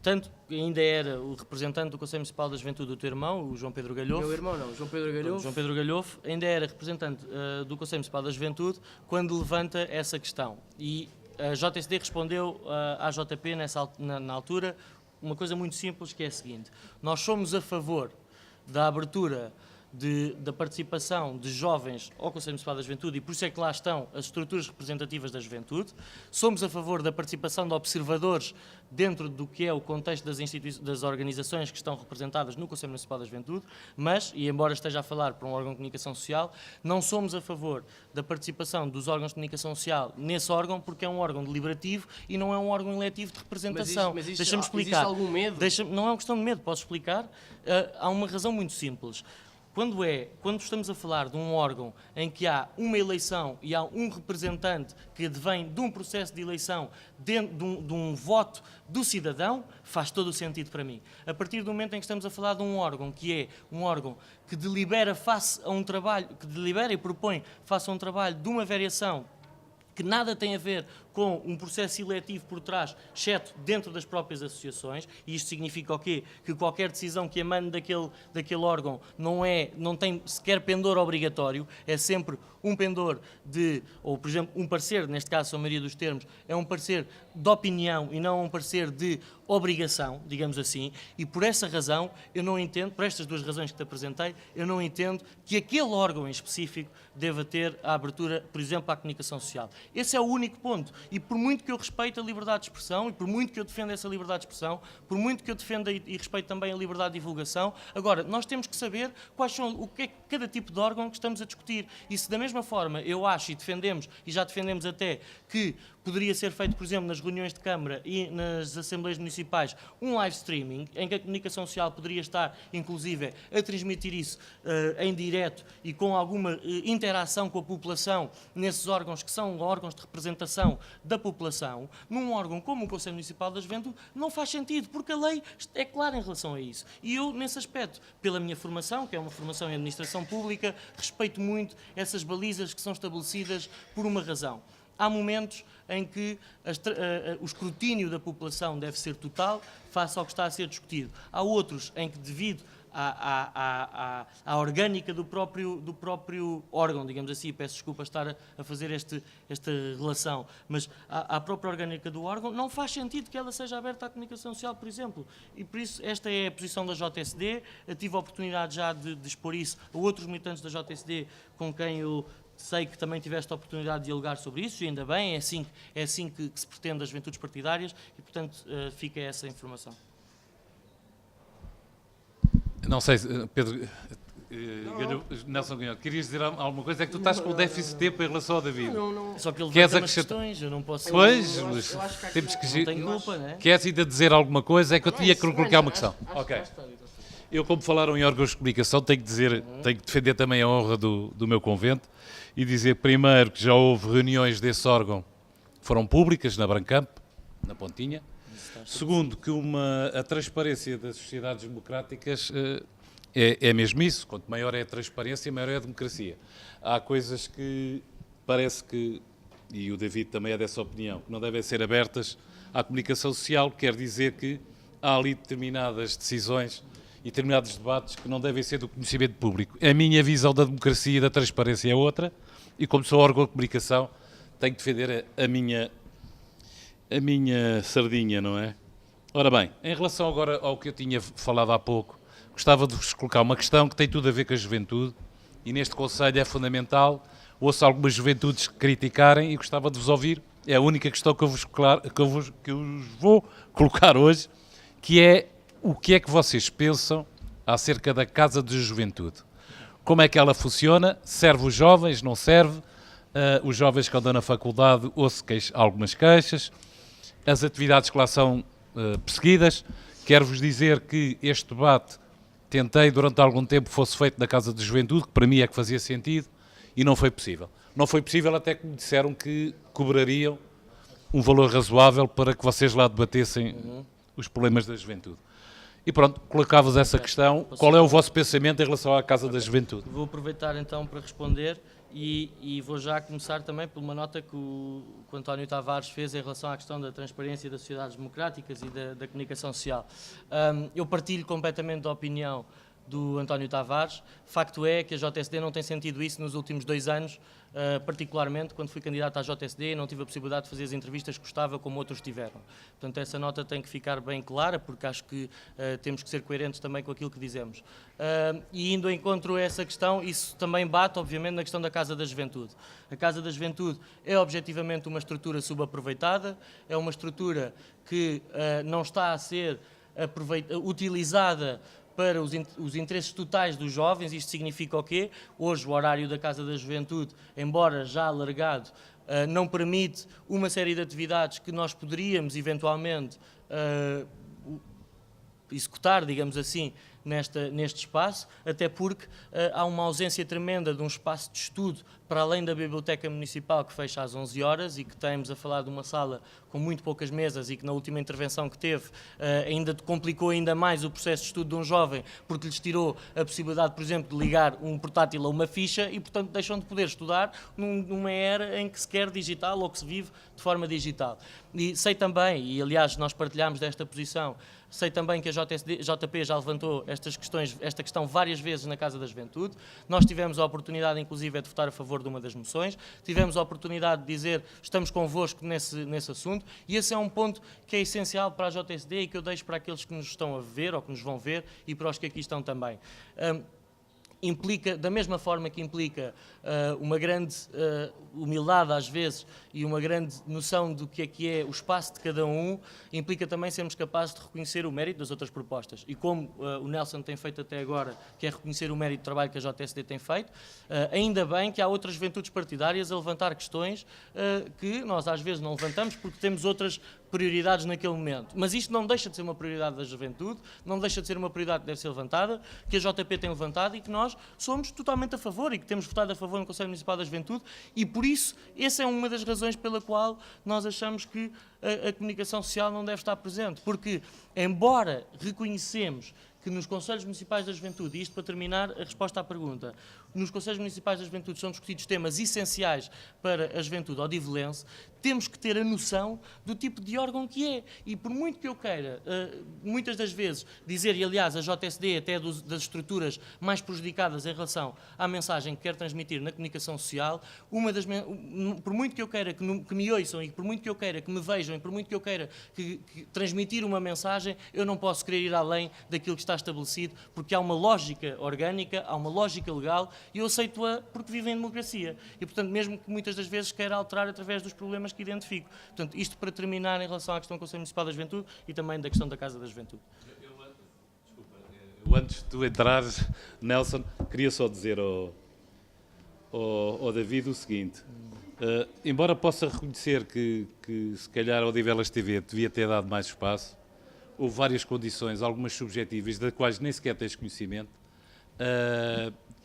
tanto ainda era o representante do Conselho Municipal da Juventude do teu irmão, o João Pedro Galhofe. Meu irmão não, João Pedro Galhofe. João Pedro Galhofe ainda era representante do Conselho Municipal da Juventude quando levanta essa questão. E a JSD respondeu à JP na altura uma coisa muito simples, que é a seguinte: nós somos a favor da abertura da participação de jovens ao Conselho Municipal da Juventude, e por isso é que lá estão as estruturas representativas da juventude. Somos a favor da participação de observadores dentro do que é o contexto das organizações que estão representadas no Conselho Municipal da Juventude, mas, e embora esteja a falar para um órgão de comunicação social, não somos a favor da participação dos órgãos de comunicação social nesse órgão, porque é um órgão deliberativo e não é um órgão eletivo de representação. Deixa-me explicar. Existe algum medo? Não é uma questão de medo, posso explicar. Há uma razão muito simples. Quando estamos a falar de um órgão em que há uma eleição e há um representante que advém de um processo de eleição, de um voto do cidadão, faz todo o sentido para mim. A partir do momento em que estamos a falar de um órgão que é um órgão que delibera face a um trabalho, que delibera e propõe face a um trabalho de uma variação que nada tem a ver com um processo eletivo por trás, exceto dentro das próprias associações, e isto significa o quê? Que qualquer decisão que emane daquele órgão não tem sequer pendor obrigatório, é sempre um pendor ou por exemplo, um parecer, neste caso a maioria dos termos, é um parecer de opinião e não um parecer de obrigação, digamos assim, e por essa razão eu não entendo, por estas duas razões que te apresentei, eu não entendo que aquele órgão em específico deva ter a abertura, por exemplo, à comunicação social. Esse é o único ponto. E por muito que eu respeite a liberdade de expressão, e por muito que eu defenda essa liberdade de expressão, por muito que eu defenda e respeite também a liberdade de divulgação, agora, nós temos que saber o que é cada tipo de órgão que estamos a discutir. E se da mesma forma eu acho, e já defendemos até, que poderia ser feito, por exemplo, nas reuniões de Câmara e nas Assembleias Municipais, um live streaming, em que a comunicação social poderia estar, inclusive, a transmitir isso em direto e com alguma interação com a população nesses órgãos que são órgãos de representação da população, num órgão como o Conselho Municipal da Juventude, não faz sentido, porque a lei é clara em relação a isso. E eu, nesse aspecto, pela minha formação, que é uma formação em administração pública, respeito muito essas balizas que são estabelecidas por uma razão. Há momentos em que o escrutínio da população deve ser total face ao que está a ser discutido. Há outros em que, devido à orgânica do próprio órgão, digamos assim, peço desculpa estar a fazer esta relação, mas à própria orgânica do órgão, não faz sentido que ela seja aberta à comunicação social, por exemplo. E por isso, esta é a posição da JSD. Eu tive a oportunidade já de expor isso a outros militantes da JSD com quem eu sei que também tiveste a oportunidade de dialogar sobre isso, e ainda bem, é assim que se pretende as juventudes partidárias, e, portanto, fica essa informação. Não sei, Pedro, Nelson Gunhoto, querias dizer alguma coisa? É que tu estás com o déficit de tempo em relação ao David. Só que ele Queres levanta umas acrescentar? questões, eu não posso... Pois, eu mas acho que temos que... Não tenho culpa, né? Queres ainda dizer alguma coisa? É que eu tinha que colocar uma questão. Acho Ok. que está ali. Eu, como falaram em órgãos de comunicação, tenho que defender também a honra do meu convento e dizer, primeiro, que já houve reuniões desse órgão que foram públicas, na Brancamp, na Pontinha. Segundo, que a transparência das sociedades democráticas é mesmo isso. Quanto maior é a transparência, maior é a democracia. Há coisas que parece que, e o David também é dessa opinião, que não devem ser abertas à comunicação social, quer dizer que há ali determinadas decisões e determinados debates que não devem ser do conhecimento público. A minha visão da democracia e da transparência é outra, e como sou órgão de comunicação, tenho que defender a minha sardinha, não é? Ora bem, em relação agora ao que eu tinha falado há pouco, gostava de vos colocar uma questão que tem tudo a ver com a juventude, e neste Conselho é fundamental. Ouço algumas juventudes criticarem e gostava de vos ouvir. É a única questão que eu vos vou colocar hoje, que é: o que é que vocês pensam acerca da Casa de Juventude? Como é que ela funciona? Serve os jovens? Não serve? Os jovens que andam na faculdade ouço algumas queixas. As atividades que lá são perseguidas. Quero-vos dizer que este debate tentei durante algum tempo fosse feito na Casa de Juventude, que para mim é que fazia sentido, e não foi possível. Não foi possível até que me disseram que cobrariam um valor razoável para que vocês lá debatessem os problemas da juventude. E pronto, colocava-vos essa questão. Qual é o vosso pensamento em relação à Casa da Juventude? Vou aproveitar então para responder E vou já começar também por uma nota que o António Tavares fez em relação à questão da transparência das sociedades democráticas e da comunicação social. Eu partilho completamente da opinião do António Tavares. Facto é que a JSD não tem sentido isso nos últimos 2 anos, particularmente quando fui candidato à JSD, não tive a possibilidade de fazer as entrevistas que gostava como outros tiveram. Portanto, essa nota tem que ficar bem clara, porque acho que temos que ser coerentes também com aquilo que dizemos. E indo ao encontro a essa questão, isso também bate, obviamente, na questão da Casa da Juventude. A Casa da Juventude é objetivamente uma estrutura subaproveitada, é uma estrutura que não está a ser utilizada para os interesses totais dos jovens. Isto significa o quê? Hoje o horário da Casa da Juventude, embora já alargado, não permite uma série de atividades que nós poderíamos eventualmente executar, digamos assim, neste espaço, até porque há uma ausência tremenda de um espaço de estudo para além da Biblioteca Municipal, que fecha às 11 horas e que estamos a falar de uma sala com muito poucas mesas e que na última intervenção que teve ainda complicou ainda mais o processo de estudo de um jovem, porque lhes tirou a possibilidade, por exemplo, de ligar um portátil a uma ficha e, portanto, deixam de poder estudar numa era em que se quer digital ou que se vive de forma digital. E sei também, e aliás nós partilhamos desta posição, sei também que a JP já levantou esta questão várias vezes na Casa da Juventude. Nós tivemos a oportunidade, inclusive, de votar a favor de uma das moções, tivemos a oportunidade de dizer estamos convosco nesse assunto, e esse é um ponto que é essencial para a JSD e que eu deixo para aqueles que nos estão a ver ou que nos vão ver e para os que aqui estão também. Implica, da mesma forma que implica uma grande humildade às vezes e uma grande noção do que é o espaço de cada um, implica também sermos capazes de reconhecer o mérito das outras propostas. E como o Nelson tem feito até agora, que é reconhecer o mérito do trabalho que a JSD tem feito, ainda bem que há outras juventudes partidárias a levantar questões que nós às vezes não levantamos porque temos outras prioridades naquele momento. Mas isto não deixa de ser uma prioridade da juventude, não deixa de ser uma prioridade que deve ser levantada, que a JP tem levantado e que nós somos totalmente a favor e que temos votado a favor no Conselho Municipal da Juventude, e por isso, essa é uma das razões pela qual nós achamos que a comunicação social não deve estar presente, porque, embora reconhecemos que nos Conselhos Municipais da Juventude, e isto para terminar a resposta à pergunta, nos Conselhos Municipais da Juventude são discutidos temas essenciais para a juventude odivelense, temos que ter a noção do tipo de órgão que é. E por muito que eu queira, muitas das vezes, dizer, e aliás a JSD até é das estruturas mais prejudicadas em relação à mensagem que quer transmitir na comunicação social, por muito que eu queira que me ouçam e por muito que eu queira que me vejam e por muito que eu queira que transmitir uma mensagem, eu não posso querer ir além daquilo que está estabelecido, porque há uma lógica orgânica, há uma lógica legal, e eu aceito-a porque vivo em democracia. E, portanto, mesmo que muitas das vezes queira alterar através dos problemas que identifico. Portanto, isto para terminar em relação à questão do Conselho Municipal da Juventude e também da questão da Casa da Juventude. Eu antes de tu entrares, Nelson, queria só dizer ao David o seguinte. Embora possa reconhecer que se calhar a Odivelas TV devia ter dado mais espaço, houve várias condições, algumas subjetivas, das quais nem sequer tens conhecimento,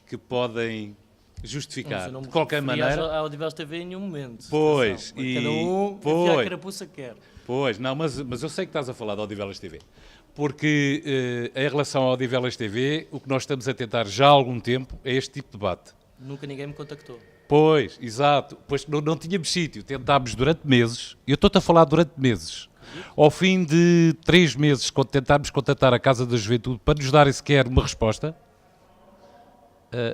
que podem justificar. De qualquer maneira... A Odivelas TV em nenhum momento. Pois. Cada um enfia a carapuça que quer. Pois, não, mas eu sei que estás a falar da Odivelas TV. Porque em relação à Odivelas TV, o que nós estamos a tentar já há algum tempo é este tipo de debate. Nunca ninguém me contactou. Pois, exato. Pois não tínhamos sítio. Tentámos durante meses, eu estou-te a falar durante meses. Ao fim de 3 meses, quando tentámos contactar a Casa da Juventude para nos darem sequer uma resposta,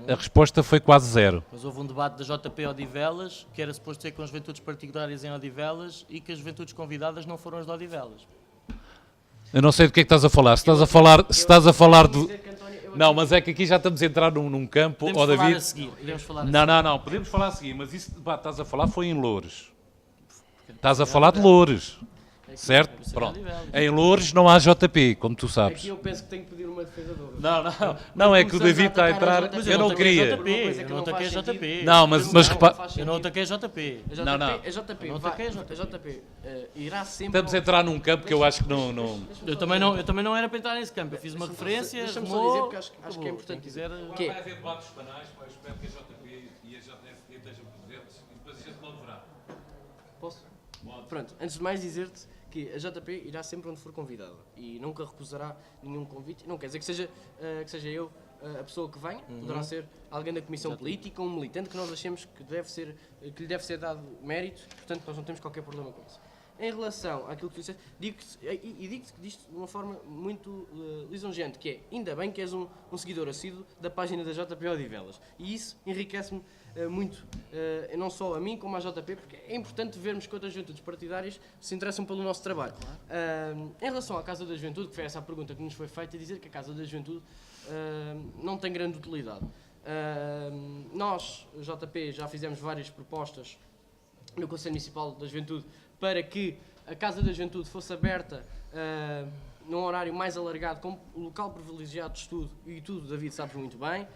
a resposta foi quase zero. Mas houve um debate da JP Odivelas, que era suposto ser com as juventudes particulares em Odivelas, e que as juventudes convidadas não foram as de Odivelas. Eu não sei do que é que estás a falar. Se estás a falar do... Não, mas é que aqui já estamos a entrar num campo... Podemos falar a seguir. Não, podemos falar a seguir, mas isso que estás a falar foi em Loures. Estás a falar de Loures. Certo? Pronto. Em Loures não há JP, como tu sabes. Aqui eu penso que tenho que pedir uma defesa de obra. Não, é que o David está a entrar... Mas eu não queria. Eu não ataquei a JP. Não, mas repara... Eu não ataquei a JP. A JP irá sempre... Estamos a entrar num campo que eu acho que não... Eu também não era para entrar nesse campo. Eu fiz uma referência... Deixa-me só dizer, porque acho que é importante dizer... Vai haver debates banais, eu espero que a JP e a JSD estejam presentes e depois a gente não verá. Posso? Pronto, antes de mais dizer-te que a JP irá sempre onde for convidada e nunca recusará nenhum convite. Não quer dizer que seja eu a pessoa que venha, poderá ser alguém da Comissão Política, um militante que nós achemos que lhe deve ser dado mérito, portanto nós não temos qualquer problema com isso. Em relação àquilo que tu disseste, digo-te disto de uma forma muito lisonjeante, que é, ainda bem que és um seguidor assíduo da página da JP Odivelas. E isso enriquece-me muito, não só a mim como à JP, porque é importante vermos que outras juventudes partidárias se interessam pelo nosso trabalho. Em relação à Casa da Juventude, que foi essa a pergunta que nos foi feita, dizer que a Casa da Juventude não tem grande utilidade. Nós, JP, já fizemos várias propostas no Conselho Municipal da Juventude para que a Casa da Juventude fosse aberta num horário mais alargado, como local privilegiado de estudo, e tudo, David, sabes muito bem.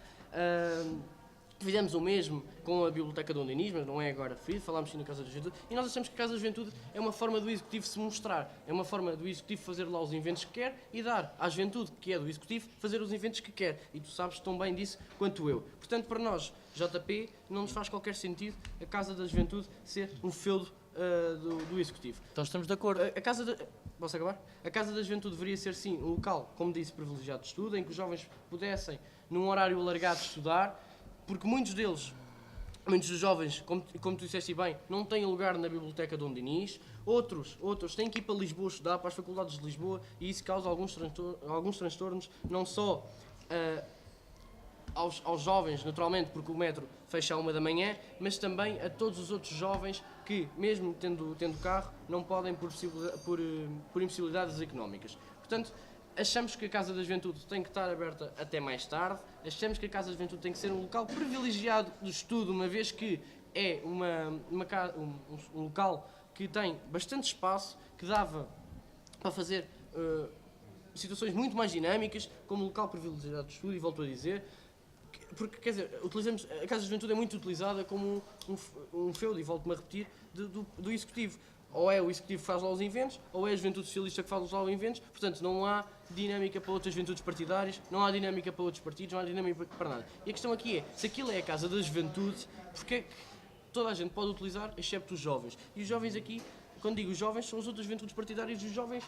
Fizemos o mesmo com a Biblioteca Dom Dinis, mas não é agora referido, falámos sim na Casa da Juventude, e nós achamos que a Casa da Juventude é uma forma do Executivo se mostrar, é uma forma do Executivo fazer lá os eventos que quer e dar à Juventude, que é do Executivo, fazer os eventos que quer, e tu sabes tão bem disso quanto eu. Portanto, para nós, JP, não nos faz qualquer sentido a Casa da Juventude ser um feudo do Executivo. Então estamos de acordo. Posso acabar? A Casa da Juventude deveria ser, sim, um local, como disse, privilegiado de estudo, em que os jovens pudessem, num horário alargado, estudar, porque muitos dos jovens, como tu disseste bem, não têm lugar na Biblioteca Dom Dinis, outros têm que ir para Lisboa estudar, para as faculdades de Lisboa, e isso causa alguns transtornos, não só aos jovens, naturalmente, porque o metro fecha à 1 da manhã, mas também a todos os outros jovens que, mesmo tendo carro, não podem por impossibilidades económicas. Portanto, achamos que a Casa da Juventude tem que estar aberta até mais tarde, achamos que a Casa da Juventude tem que ser um local privilegiado de estudo, uma vez que é um local que tem bastante espaço, que dava para fazer situações muito mais dinâmicas, como local privilegiado de estudo, e volto a dizer, porque, quer dizer, a Casa da Juventude é muito utilizada como um feudo, e volto-me a repetir, do Executivo. Ou é o Executivo que faz lá os eventos, ou é a Juventude Socialista que faz lá os eventos, portanto não há dinâmica para outras juventudes partidárias, não há dinâmica para outros partidos, não há dinâmica para nada. E a questão aqui é, se aquilo é a Casa da Juventude, porque é que toda a gente pode utilizar, excepto os jovens? E os jovens aqui, quando digo os jovens, são as outras juventudes partidárias e os jovens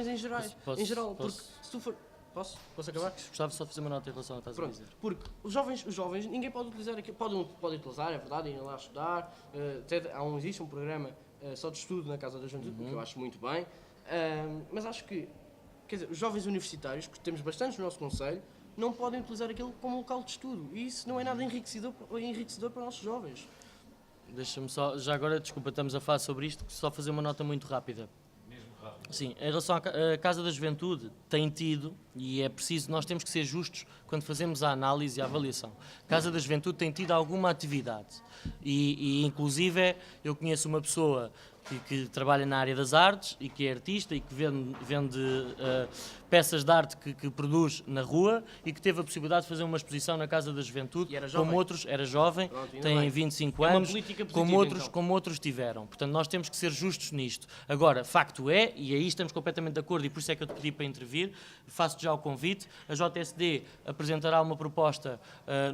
em geral. Porque se tu for... Posso acabar? Gostava só de fazer uma nota em relação à Casa da Juventude. Porque os jovens, ninguém pode utilizar aquilo, podem utilizar, é verdade, irem lá estudar, existe um programa só de estudo na Casa da Juventude, que eu acho muito bem, mas acho que, quer dizer, os jovens universitários, que temos bastantes no nosso concelho, não podem utilizar aquilo como local de estudo, e isso não é nada enriquecedor para os nossos jovens. Deixa-me só, já agora, desculpa, estamos a falar sobre isto, só fazer uma nota muito rápida. Sim, em relação à Casa da Juventude, tem tido, e é preciso, nós temos que ser justos quando fazemos a análise e a avaliação. A Casa da Juventude tem tido alguma atividade e inclusive, eu conheço uma pessoa que trabalha na área das artes e que é artista e que vende peças de arte que produz na rua e que teve a possibilidade de fazer uma exposição na Casa da Juventude, como outros, era jovem, tem 25 anos, como outros tiveram. Portanto, nós temos que ser justos nisto. Agora, facto é, e aí estamos completamente de acordo, e por isso é que eu te pedi para intervir, faço-te já o convite, a JSD apresentará uma proposta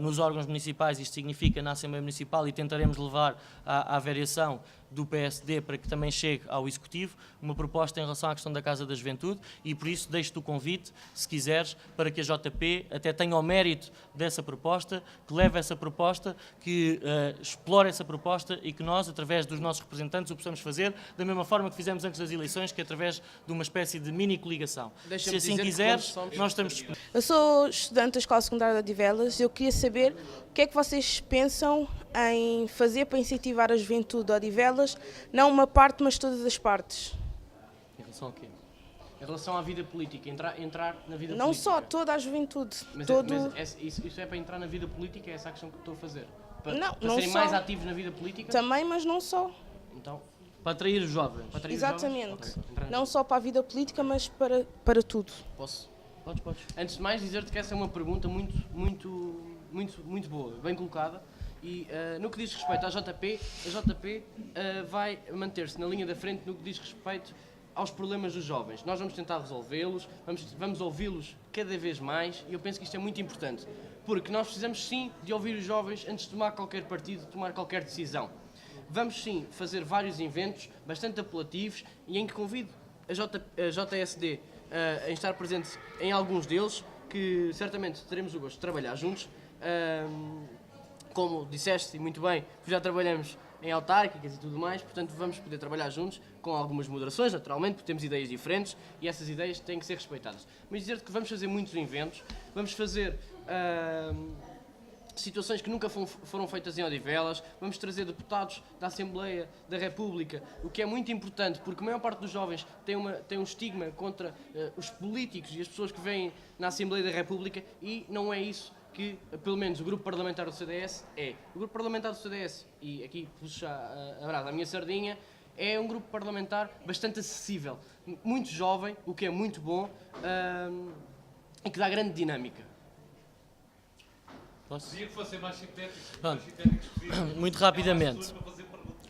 nos órgãos municipais, isto significa na Assembleia Municipal, e tentaremos levar à variação do PSD para que também chegue ao Executivo, uma proposta em relação à questão da Casa da Juventude, e por isso deixo-te o convite, se quiseres, para que a JP até tenha o mérito dessa proposta, que leve essa proposta, que explore essa proposta e que nós, através dos nossos representantes, o possamos fazer da mesma forma que fizemos antes das eleições, que é através de uma espécie de mini-coligação. Se assim quiseres, nós estamos disponíveis. Eu sou estudante da Escola Secundária de Odivelas. Eu queria saber o que é que vocês pensam em fazer para incentivar a juventude de Odivelas, não uma parte, mas todas as partes. Em relação ao quê? Em relação à vida política, entrar na vida política. Não só, toda a juventude. Isso é para entrar na vida política, é essa a questão que estou a fazer? Para não serem só. mais ativos na vida política? Também, mas não só. Então, para atrair os jovens. Exatamente. Okay. Não só para a vida política, mas para tudo. Posso? Podes. Antes de mais, dizer-te que essa é uma pergunta muito boa, bem colocada. E no que diz respeito à JP, a JP vai manter-se na linha da frente no que diz respeito aos problemas dos jovens. Nós vamos tentar resolvê-los, vamos ouvi-los cada vez mais, e eu penso que isto é muito importante, porque nós precisamos sim de ouvir os jovens antes de tomar qualquer partido, tomar qualquer decisão. Vamos sim fazer vários eventos bastante apelativos e em que convido a JSD a estar presente em alguns deles, que certamente teremos o gosto de trabalhar juntos. Como disseste e muito bem, já trabalhamos em autárquicas e tudo mais, portanto vamos poder trabalhar juntos com algumas moderações, naturalmente, porque temos ideias diferentes e essas ideias têm que ser respeitadas. Mas dizer-te que vamos fazer muitos eventos, vamos fazer situações que nunca foram feitas em Odivelas, vamos trazer deputados da Assembleia da República, o que é muito importante, porque a maior parte dos jovens tem um estigma contra os políticos e as pessoas que vêm na Assembleia da República, e não é isso que, pelo menos, o grupo parlamentar do CDS é. O grupo parlamentar do CDS, e aqui puxo a brasa, a minha sardinha, é um grupo parlamentar bastante acessível, muito jovem, o que é muito bom, e que dá grande dinâmica. Queria que fossem mais sintéticos. Muito rapidamente.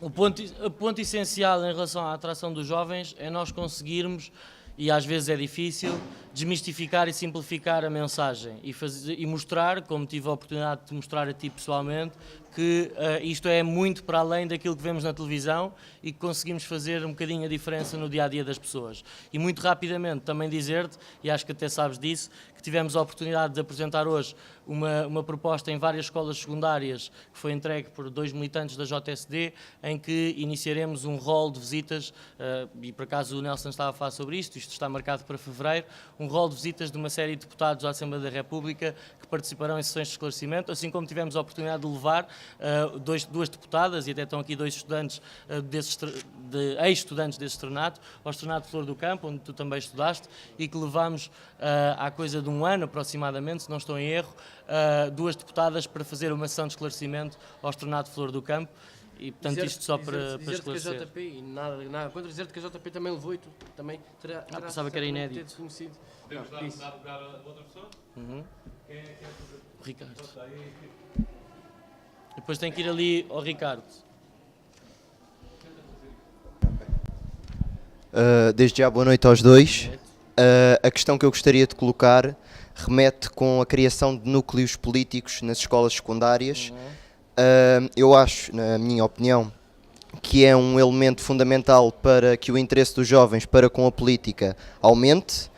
O ponto essencial em relação à atração dos jovens é nós conseguirmos, e às vezes é difícil, desmistificar e simplificar a mensagem e mostrar, como tive a oportunidade de mostrar a ti pessoalmente, que isto é muito para além daquilo que vemos na televisão e que conseguimos fazer um bocadinho a diferença no dia-a-dia das pessoas. E muito rapidamente também dizer-te, e acho que até sabes disso, que tivemos a oportunidade de apresentar hoje uma proposta em várias escolas secundárias que foi entregue por 2 militantes da JSD, em que iniciaremos um rol de visitas, e por acaso o Nelson estava a falar sobre isto está marcado para fevereiro, um rol de visitas de uma série de deputados à Assembleia da República que participarão em sessões de esclarecimento, assim como tivemos a oportunidade de levar duas deputadas, e até estão aqui 2 estudantes, ex-estudantes desse externato, ao externato de Flor do Campo, onde tu também estudaste, e que levámos há coisa de um ano aproximadamente, se não estou em erro, 2 deputadas para fazer uma sessão de esclarecimento ao externato de Flor do Campo. E portanto isto só para esclarecer. Que a JP, e nada contra dizer-te que a JP também levou e tu também terá pensava que era inédito. Podemos dar lugar a outra pessoa? Quem é o Ricardo. Depois tem que ir ali ao Ricardo. Desde já, boa noite aos dois. A questão que eu gostaria de colocar remete com a criação de núcleos políticos nas escolas secundárias. Eu acho, na minha opinião, que é um elemento fundamental para que o interesse dos jovens para com a política aumente,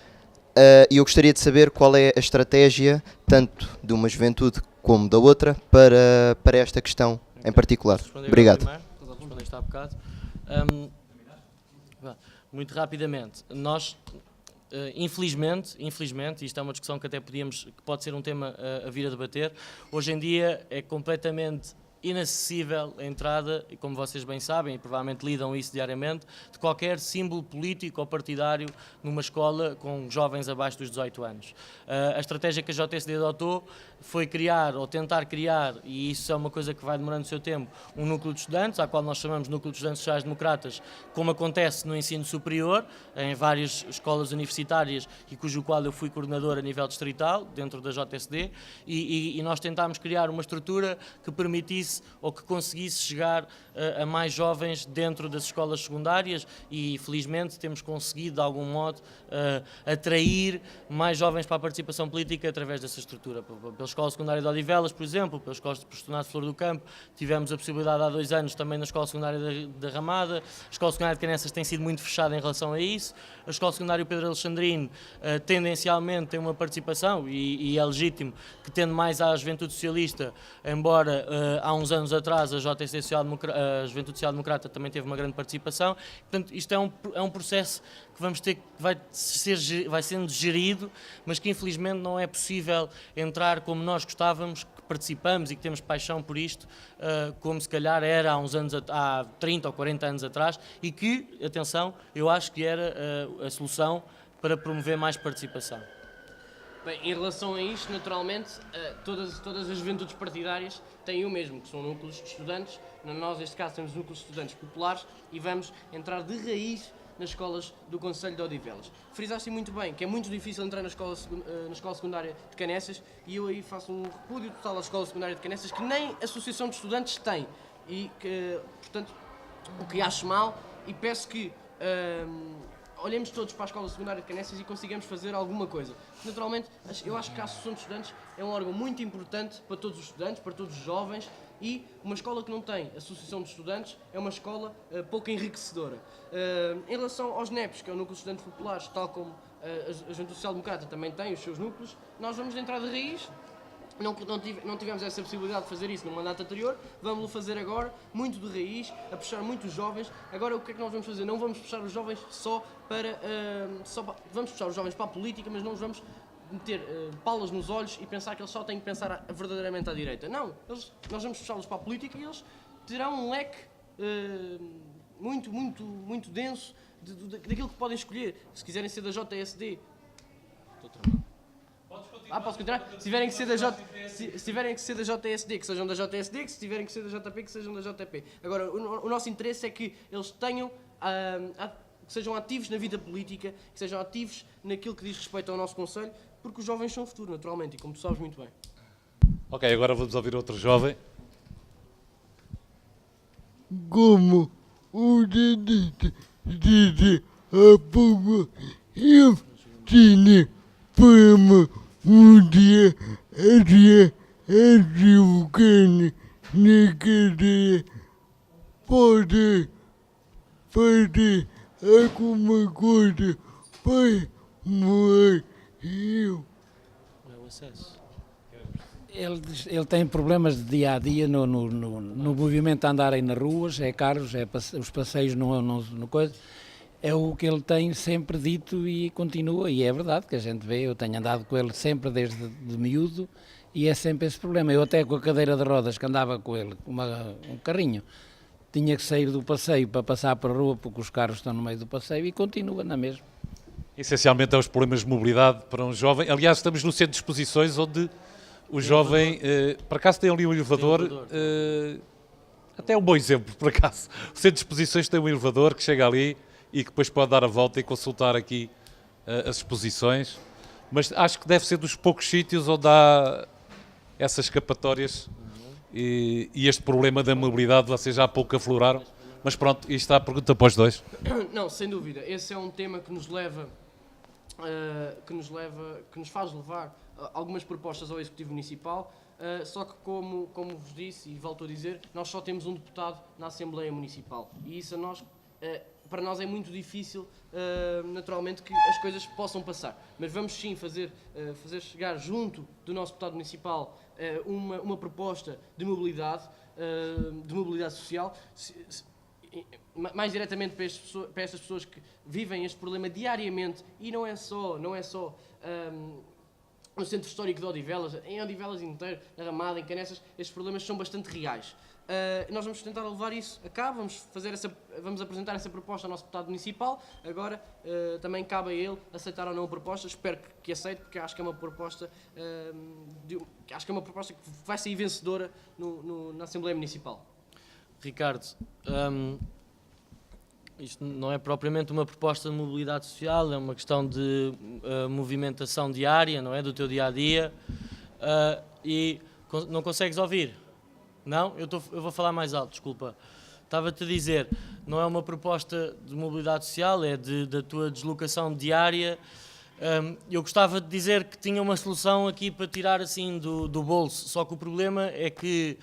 e eu gostaria de saber qual é a estratégia, tanto de uma juventude como da outra, para esta questão em particular. Obrigado. Respondeste há bocado. Muito rapidamente, nós... Infelizmente, isto é uma discussão que até que pode ser um tema a vir a debater, hoje em dia é completamente inacessível a entrada, e como vocês bem sabem, e provavelmente lidam isso diariamente, de qualquer símbolo político ou partidário numa escola com jovens abaixo dos 18 anos. A estratégia que a JSD adotou foi criar, ou tentar criar, e isso é uma coisa que vai demorando o seu tempo, um núcleo de estudantes, ao qual nós chamamos de Núcleo de Estudantes Sociais-Democratas, como acontece no ensino superior, em várias escolas universitárias, e cujo qual eu fui coordenador a nível distrital, dentro da JSD, e nós tentámos criar uma estrutura que permitisse ou que conseguisse chegar a mais jovens dentro das escolas secundárias, e felizmente temos conseguido de algum modo atrair mais jovens para a participação política através dessa estrutura. Pela Escola Secundária de Odivelas, por exemplo, pela Escola Externato de Flor do Campo, tivemos a possibilidade há 2 anos também na Escola Secundária da Ramada. A Escola Secundária de Canessas tem sido muito fechada em relação a isso. A Escola Secundária Pedro Alexandrino tendencialmente tem uma participação, e é legítimo que, tendo mais à Juventude Socialista, embora há uns anos atrás a a Juventude Social Democrata também teve uma grande participação. Portanto, isto é um processo que vamos ter, que vai sendo gerido, mas que infelizmente não é possível entrar como nós gostávamos, que participamos e que temos paixão por isto, como se calhar era há 30 ou 40 anos atrás, e que, atenção, eu acho que era a solução para promover mais participação. Bem, em relação a isto, naturalmente, todas as juventudes partidárias têm o mesmo, que são núcleos de estudantes. Nós, neste caso, temos núcleos de estudantes populares e vamos entrar de raiz nas escolas do Concelho de Odivelas. Frisaste muito bem que é muito difícil entrar na escola secundária de Canessas, e eu aí faço um repúdio total à escola secundária de Canessas, que nem associação de estudantes tem, e que, portanto, o que acho mal, e peço que olhemos todos para a escola secundária de Canessas e consigamos fazer alguma coisa. Naturalmente, eu acho que a associação de estudantes é um órgão muito importante para todos os estudantes, para todos os jovens, E uma escola que não tem associação de estudantes é uma escola pouco enriquecedora. Em relação aos NEPs, que é o Núcleo de Estudantes Populares, tal como a Juventude Social Democrata também tem os seus núcleos, nós vamos entrar de raiz. Não tivemos essa possibilidade de fazer isso no mandato anterior, vamos-lo fazer agora, muito de raiz, a puxar muito os jovens. Agora o que é que nós vamos fazer? Não vamos puxar os jovens vamos puxar os jovens para a política, mas não os vamos meter palas nos olhos e pensar que eles só têm que pensar verdadeiramente à direita. Não, nós vamos puxá-los para a política e eles terão um leque muito denso daquilo que podem escolher. Se quiserem ser da JSD... Estou tramado. Posso continuar? Se tiverem que ser da JSD, que sejam da JSD, que se tiverem que ser da JP, que sejam da JP. Agora, o nosso interesse é que eles tenham, que sejam ativos na vida política, que sejam ativos naquilo que diz respeito ao nosso Conselho, porque os jovens são o futuro, naturalmente, e como tu sabes muito bem. Ok, agora vamos ouvir outro jovem. Como o disse há pouco, eu tinha fama dia equivocando na cadeia. Pode fazer alguma coisa para morrer eu. Ele tem problemas de dia a dia no movimento de andarem nas ruas, é carros, os passeios no coisa. É o que ele tem sempre dito e continua, e é verdade que a gente vê, eu tenho andado com ele sempre desde de miúdo e é sempre esse problema. Eu até com a cadeira de rodas que andava com ele, um carrinho, tinha que sair do passeio para passar para a rua porque os carros estão no meio do passeio e continua na mesma. Essencialmente é os problemas de mobilidade para um jovem. Aliás, estamos no centro de exposições onde o jovem, por acaso tem ali um elevador, até é um bom exemplo, por acaso. O centro de exposições tem um elevador que chega ali e que depois pode dar a volta e consultar aqui as exposições, mas acho que deve ser dos poucos sítios onde há essas escapatórias e este problema da mobilidade vocês já há pouco afloraram, mas pronto, isto está a pergunta para os dois. Não, sem dúvida, esse é um tema que nos faz levar algumas propostas ao Executivo Municipal, só que como vos disse e volto a dizer, nós só temos um deputado na Assembleia Municipal e isso para nós é muito difícil, naturalmente, que as coisas possam passar. Mas vamos sim fazer chegar junto do nosso deputado municipal uma proposta de mobilidade social, mais diretamente para estas pessoas que vivem este problema diariamente, e não é só no centro histórico de Odivelas, em Odivelas inteiro, na Ramada, em Canessas, estes problemas são bastante reais. Nós vamos tentar levar isso a cabo, vamos apresentar essa proposta ao nosso deputado municipal. Agora também cabe a ele aceitar ou não a proposta. Espero que aceite, porque acho que é uma proposta que vai sair vencedora na Assembleia Municipal. Ricardo, isto não é propriamente uma proposta de mobilidade social, é uma questão de movimentação diária, não é? Do teu dia-a-dia. E não consegues ouvir? Não? Eu vou falar mais alto, desculpa. Estava-te a dizer, não é uma proposta de mobilidade social, é da tua deslocação diária. Eu gostava de dizer que tinha uma solução aqui para tirar assim do bolso, só que o problema é que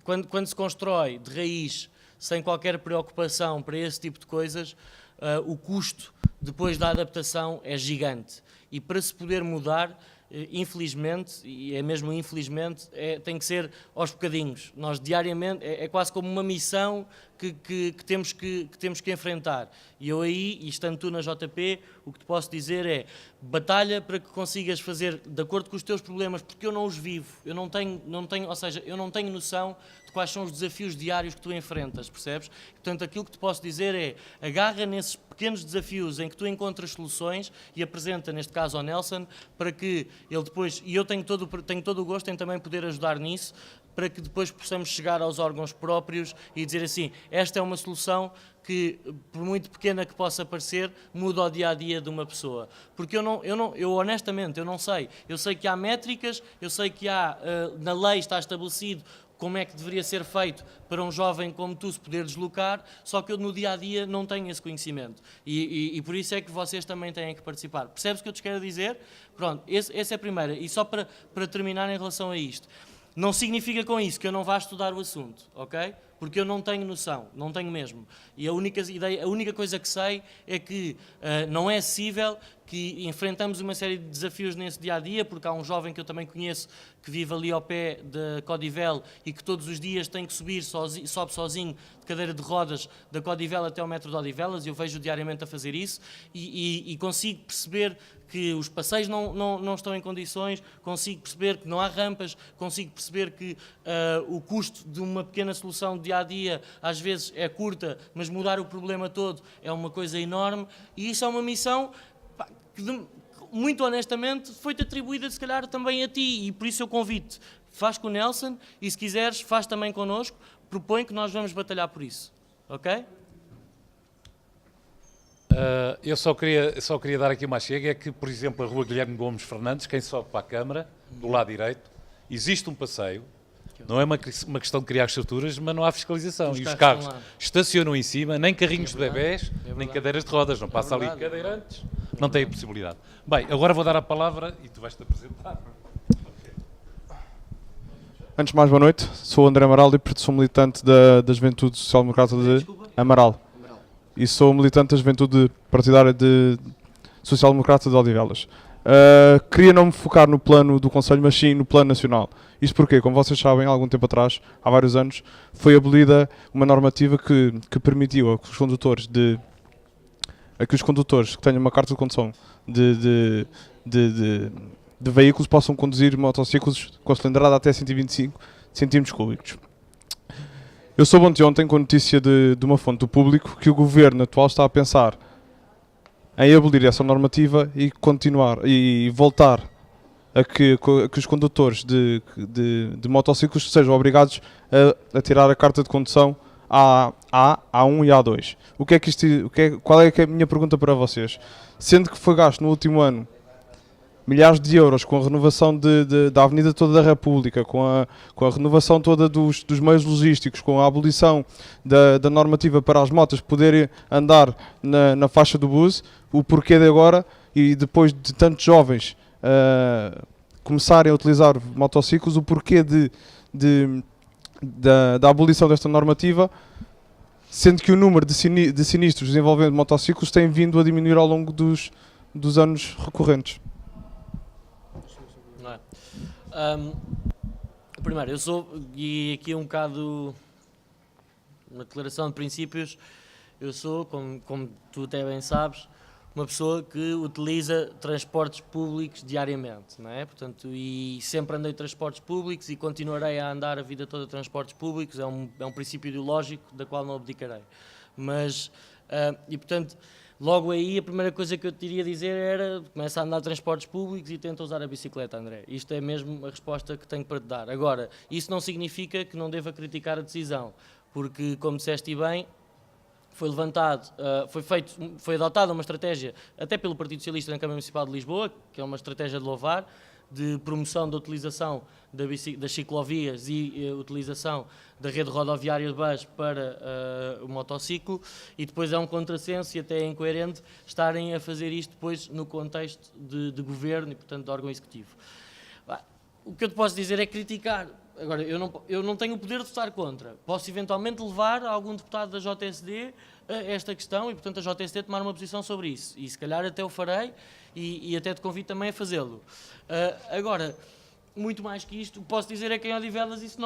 quando se constrói de raiz, sem qualquer preocupação para esse tipo de coisas, o custo depois da adaptação é gigante. E para se poder mudar, infelizmente, e é mesmo infelizmente, tem que ser aos bocadinhos. Nós diariamente, é quase como uma missão que temos que enfrentar. E eu aí, e estando tu na JP, o que te posso dizer é batalha para que consigas fazer de acordo com os teus problemas, porque eu não os vivo, eu não tenho noção de quais são os desafios diários que tu enfrentas, percebes? Portanto, aquilo que te posso dizer é agarra nesses pequenos desafios em que tu encontras soluções e apresenta, neste caso, ao Nelson, para que ele depois, e eu tenho todo o gosto em também poder ajudar nisso, para que depois possamos chegar aos órgãos próprios e dizer assim, esta é uma solução que, por muito pequena que possa parecer, muda o dia-a-dia de uma pessoa. Porque eu honestamente, eu não sei. Eu sei que há métricas, eu sei que na lei está estabelecido como é que deveria ser feito para um jovem como tu se poder deslocar, só que eu no dia-a-dia não tenho esse conhecimento. E por isso é que vocês também têm que participar. Percebes o que eu te quero dizer? Pronto, essa é a primeira. E só para terminar em relação a isto. Não significa com isso que eu não vá estudar o assunto, ok? Porque eu não tenho noção, não tenho mesmo. E a única coisa que sei é que não é acessível, que enfrentamos uma série de desafios nesse dia-a-dia, porque há um jovem que eu também conheço que vive ali ao pé de Codivel e que todos os dias tem que subir sobe sozinho de cadeira de rodas da Codivel até ao metro de Odivelas, e eu vejo diariamente a fazer isso e consigo perceber que os passeios não estão em condições, consigo perceber que não há rampas, consigo perceber que o custo de uma pequena solução de dia-a-dia às vezes é curta, mas mudar o problema todo é uma coisa enorme, e isso é uma missão que, muito honestamente, foi-te atribuída se calhar também a ti, e por isso eu convido-te, faz com o Nelson, e se quiseres, faz também connosco, propõe que nós vamos batalhar por isso, ok? Eu só queria dar aqui uma chega, é que, por exemplo, a rua Guilherme Gomes Fernandes, quem sobe para a Câmara, do lado direito, existe um passeio, não é uma questão de criar estruturas, mas não há fiscalização. E os carros estacionam em cima, nem carrinhos de bebés, nem cadeiras de rodas, não passa ali cadeirantes, não tem a possibilidade. Bem, agora vou dar a palavra e tu vais-te apresentar. Antes de mais, boa noite. Sou o André Amaral e sou militante da Juventude Social Democrata de Amaral. E sou militante da Juventude Partidária de Social Democrata de Odivelas. Queria não me focar no plano do Conselho, mas sim no plano nacional. Isto porque, como vocês sabem, há algum tempo atrás, há vários anos, foi abolida uma normativa que permitiu a que os condutores que tenham uma carta de condução de veículos possam conduzir motociclos com a cilindrada até 125 cm3. Eu soube ontem com a notícia de uma fonte do público que o governo atual está a pensar em abolir essa normativa e continuar e voltar a que os condutores de motociclos sejam obrigados a tirar a carta de condução A1 e A2. Qual é a minha pergunta para vocês? Sendo que foi gasto no último ano milhares de euros com a renovação da Avenida toda da República, com a renovação toda dos meios logísticos, com a abolição da normativa para as motas poderem andar na faixa do bus, o porquê de agora, e depois de tantos jovens começarem a utilizar motociclos, o porquê da abolição desta normativa, sendo que o número de sinistros envolvendo motociclos tem vindo a diminuir ao longo dos anos recorrentes. Primeiro, eu sou, e aqui é um bocado uma declaração de princípios, eu sou, como tu até bem sabes, uma pessoa que utiliza transportes públicos diariamente, não é? Portanto, e sempre andei em transportes públicos e continuarei a andar a vida toda em transportes públicos, é um princípio ideológico da qual não abdicarei. Mas, e portanto, logo aí a primeira coisa que eu te iria dizer era: começa a andar em transportes públicos e tenta usar a bicicleta, André. Isto é mesmo a resposta que tenho para te dar. Agora, isso não significa que não deva criticar a decisão, porque, como disseste bem, foi levantado, foi adotada uma estratégia, até pelo Partido Socialista na Câmara Municipal de Lisboa, que é uma estratégia de louvar, de promoção da utilização das ciclovias e utilização da rede rodoviária de base para o motociclo, e depois é um contrassenso e até é incoerente estarem a fazer isto depois no contexto de governo e, portanto, de órgão executivo. O que eu te posso dizer é criticar. Agora, eu não tenho o poder de estar contra. Posso eventualmente levar algum deputado da JSD a esta questão e, portanto, a JSD tomar uma posição sobre isso. E se calhar até o farei e até te convido também a fazê-lo. Agora, muito mais que isto, posso dizer é que em Odivelas isso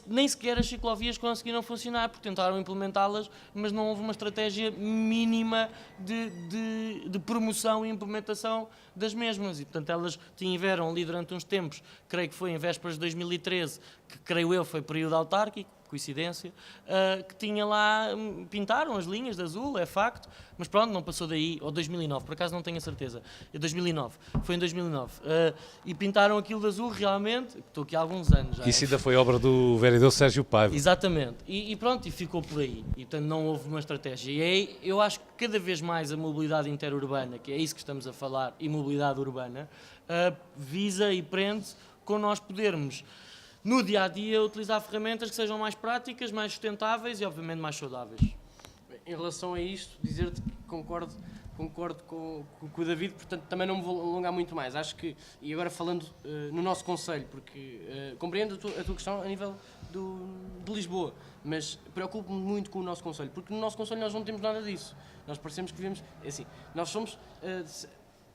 nem sequer as ciclovias conseguiram funcionar, porque tentaram implementá-las, mas não houve uma estratégia mínima de promoção e implementação das mesmas. E, portanto, elas tiveram ali durante uns tempos, creio que foi em vésperas de 2013, que creio eu foi período autárquico, coincidência, que tinha lá, pintaram as linhas de azul, é facto, mas pronto, não passou daí, ou 2009, por acaso não tenho a certeza, é 2009, foi em 2009, e pintaram aquilo de azul realmente, estou aqui há alguns anos já. Isso ainda foi obra do vereador Sérgio Paiva. Exatamente, e pronto, e ficou por aí, e portanto não houve uma estratégia, e aí eu acho que cada vez mais a mobilidade interurbana, que é isso que estamos a falar, e mobilidade urbana, visa e prende-se com nós podermos, no dia-a-dia, utilizar ferramentas que sejam mais práticas, mais sustentáveis e, obviamente, mais saudáveis. em relação a isto, dizer-te que concordo com o David, portanto também não me vou alongar muito mais. Acho que, e agora falando no nosso concelho, porque compreendo a tua questão a nível de Lisboa, mas preocupo-me muito com o nosso concelho, porque no nosso concelho nós não temos nada disso. Nós parecemos que vivemos, assim, nós somos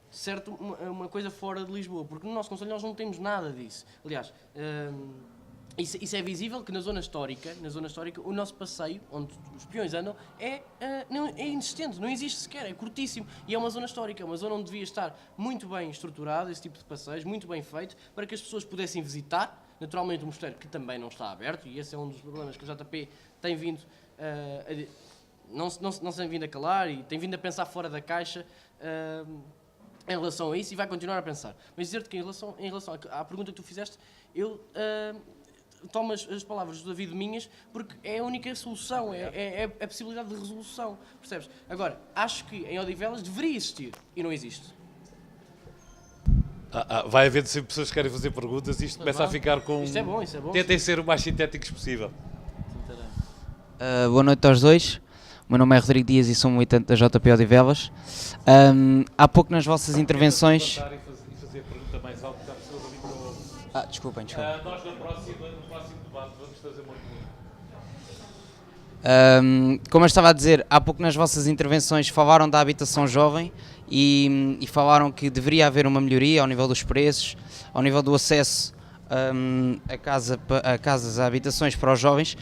certo uma coisa fora de Lisboa, porque no nosso concelho nós não temos nada disso. Aliás, isso é visível que na zona histórica, o nosso passeio, onde os peões andam, é inexistente, não existe sequer, é curtíssimo. E é uma zona histórica, é uma zona onde devia estar muito bem estruturado esse tipo de passeios, muito bem feito, para que as pessoas pudessem visitar. Naturalmente o mosteiro, que também não está aberto, e esse é um dos problemas que o JP tem vindo não se tem vindo a calar e tem vindo a pensar fora da caixa em relação a isso, e vai continuar a pensar. Mas dizer-te que em relação à pergunta que tu fizeste, eu tomo as palavras do David minhas, porque é a única solução, é a possibilidade de resolução, percebes? Agora, acho que em Odivelas deveria existir, e não existe. Vai haver sempre pessoas que querem fazer perguntas e isto começa a ficar com... Isto é bom, isso é bom. Tentem ser o mais sintéticos possível. Boa noite aos dois. O meu nome é Rodrigo Dias e sou militante da JP Odivelas. Há pouco nas vossas intervenções... E fazer a pergunta mais alta, que a pessoa ali para o... Desculpem. Nós no próximo debate vamos fazer muito. Como eu estava a dizer, há pouco nas vossas intervenções falaram da habitação jovem e falaram que deveria haver uma melhoria ao nível dos preços, ao nível do acesso a casas, a habitações para os jovens,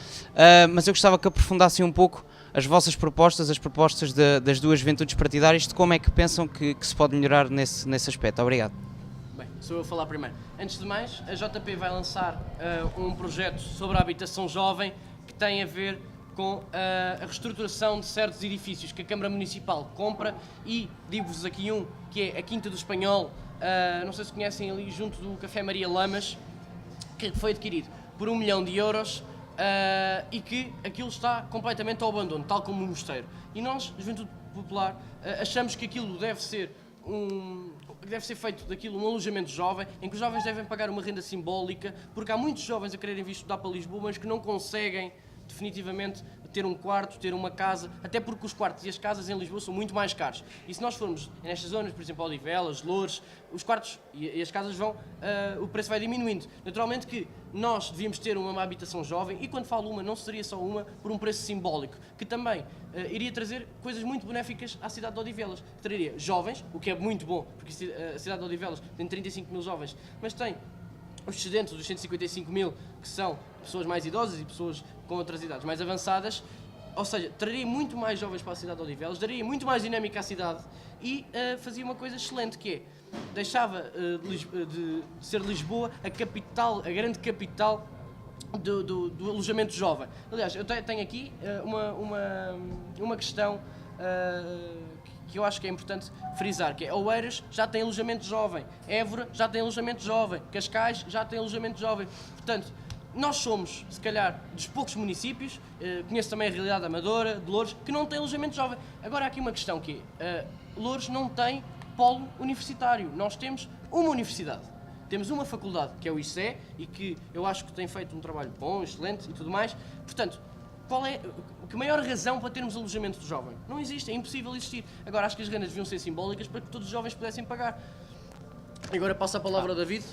mas eu gostava que aprofundassem um pouco as vossas propostas, as propostas das duas juventudes partidárias, de como é que pensam que se pode melhorar nesse aspecto. Obrigado. Bem, sou eu a falar primeiro. Antes de mais, a JP vai lançar um projeto sobre a habitação jovem que tem a ver com a reestruturação de certos edifícios que a Câmara Municipal compra, e digo-vos aqui um, que é a Quinta do Espanhol, não sei se conhecem, ali junto do Café Maria Lamas, que foi adquirido por 1 milhão de euros e que aquilo está completamente ao abandono, tal como o mosteiro. E nós, Juventude Popular, achamos que aquilo deve ser feito daquilo um alojamento jovem, em que os jovens devem pagar uma renda simbólica, porque há muitos jovens a quererem vir estudar para Lisboa, mas que não conseguem definitivamente ter um quarto, ter uma casa, até porque os quartos e as casas em Lisboa são muito mais caros. E se nós formos nestas zonas, por exemplo, Odivelas, Loures, os quartos e as casas o preço vai diminuindo. Naturalmente que nós devíamos ter uma habitação jovem, e quando falo uma, não seria só uma, por um preço simbólico, que também iria trazer coisas muito benéficas à cidade de Odivelas, que traria jovens, o que é muito bom, porque a cidade de Odivelas tem 35 mil jovens, mas tem os excedentes dos 155 mil, que são pessoas mais idosas e pessoas com outras idades mais avançadas, ou seja, traria muito mais jovens para a cidade de Odivelas, daria muito mais dinâmica à cidade e fazia uma coisa excelente, que é, deixava de ser Lisboa a capital, a grande capital do alojamento jovem. Aliás, eu tenho aqui uma questão que eu acho que é importante frisar, que é: Oeiras já tem alojamento jovem, Évora já tem alojamento jovem, Cascais já tem alojamento jovem. Portanto, nós somos, se calhar, dos poucos municípios, conheço também a realidade da Amadora, de Loures, que não tem alojamento jovem. Agora há aqui uma questão que é, Loures não tem polo universitário, nós temos uma universidade. Temos uma faculdade, que é o ICE, e que eu acho que tem feito um trabalho bom, excelente e tudo mais. Portanto, qual é a maior razão para termos alojamento de jovem? Não existe, é impossível existir. Agora, acho que as rendas deviam ser simbólicas para que todos os jovens pudessem pagar. Agora passo a palavra ao David.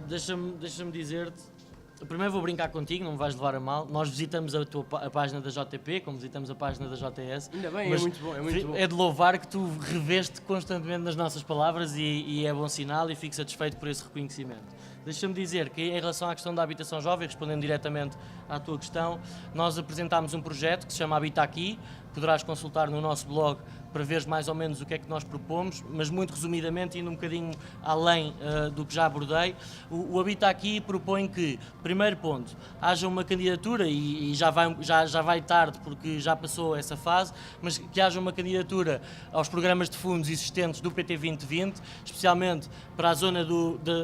Deixa-me dizer-te, primeiro vou brincar contigo, não me vais levar a mal. Nós visitamos a página da JP, como visitamos a página da JS. Ainda bem, é muito bom, é muito bom. É de louvar que tu reveste constantemente nas nossas palavras e é bom sinal, e fico satisfeito por esse reconhecimento. Deixa-me dizer que, em relação à questão da habitação jovem, respondendo diretamente à tua questão, nós apresentámos um projeto que se chama Habita Aqui. Poderás consultar no nosso blog para veres mais ou menos o que é que nós propomos, mas muito resumidamente, indo um bocadinho além do que já abordei. O Habita Aqui propõe que, primeiro ponto, haja uma candidatura, e já vai tarde porque já passou essa fase, mas que haja uma candidatura aos programas de fundos existentes do PT 2020, especialmente para a zona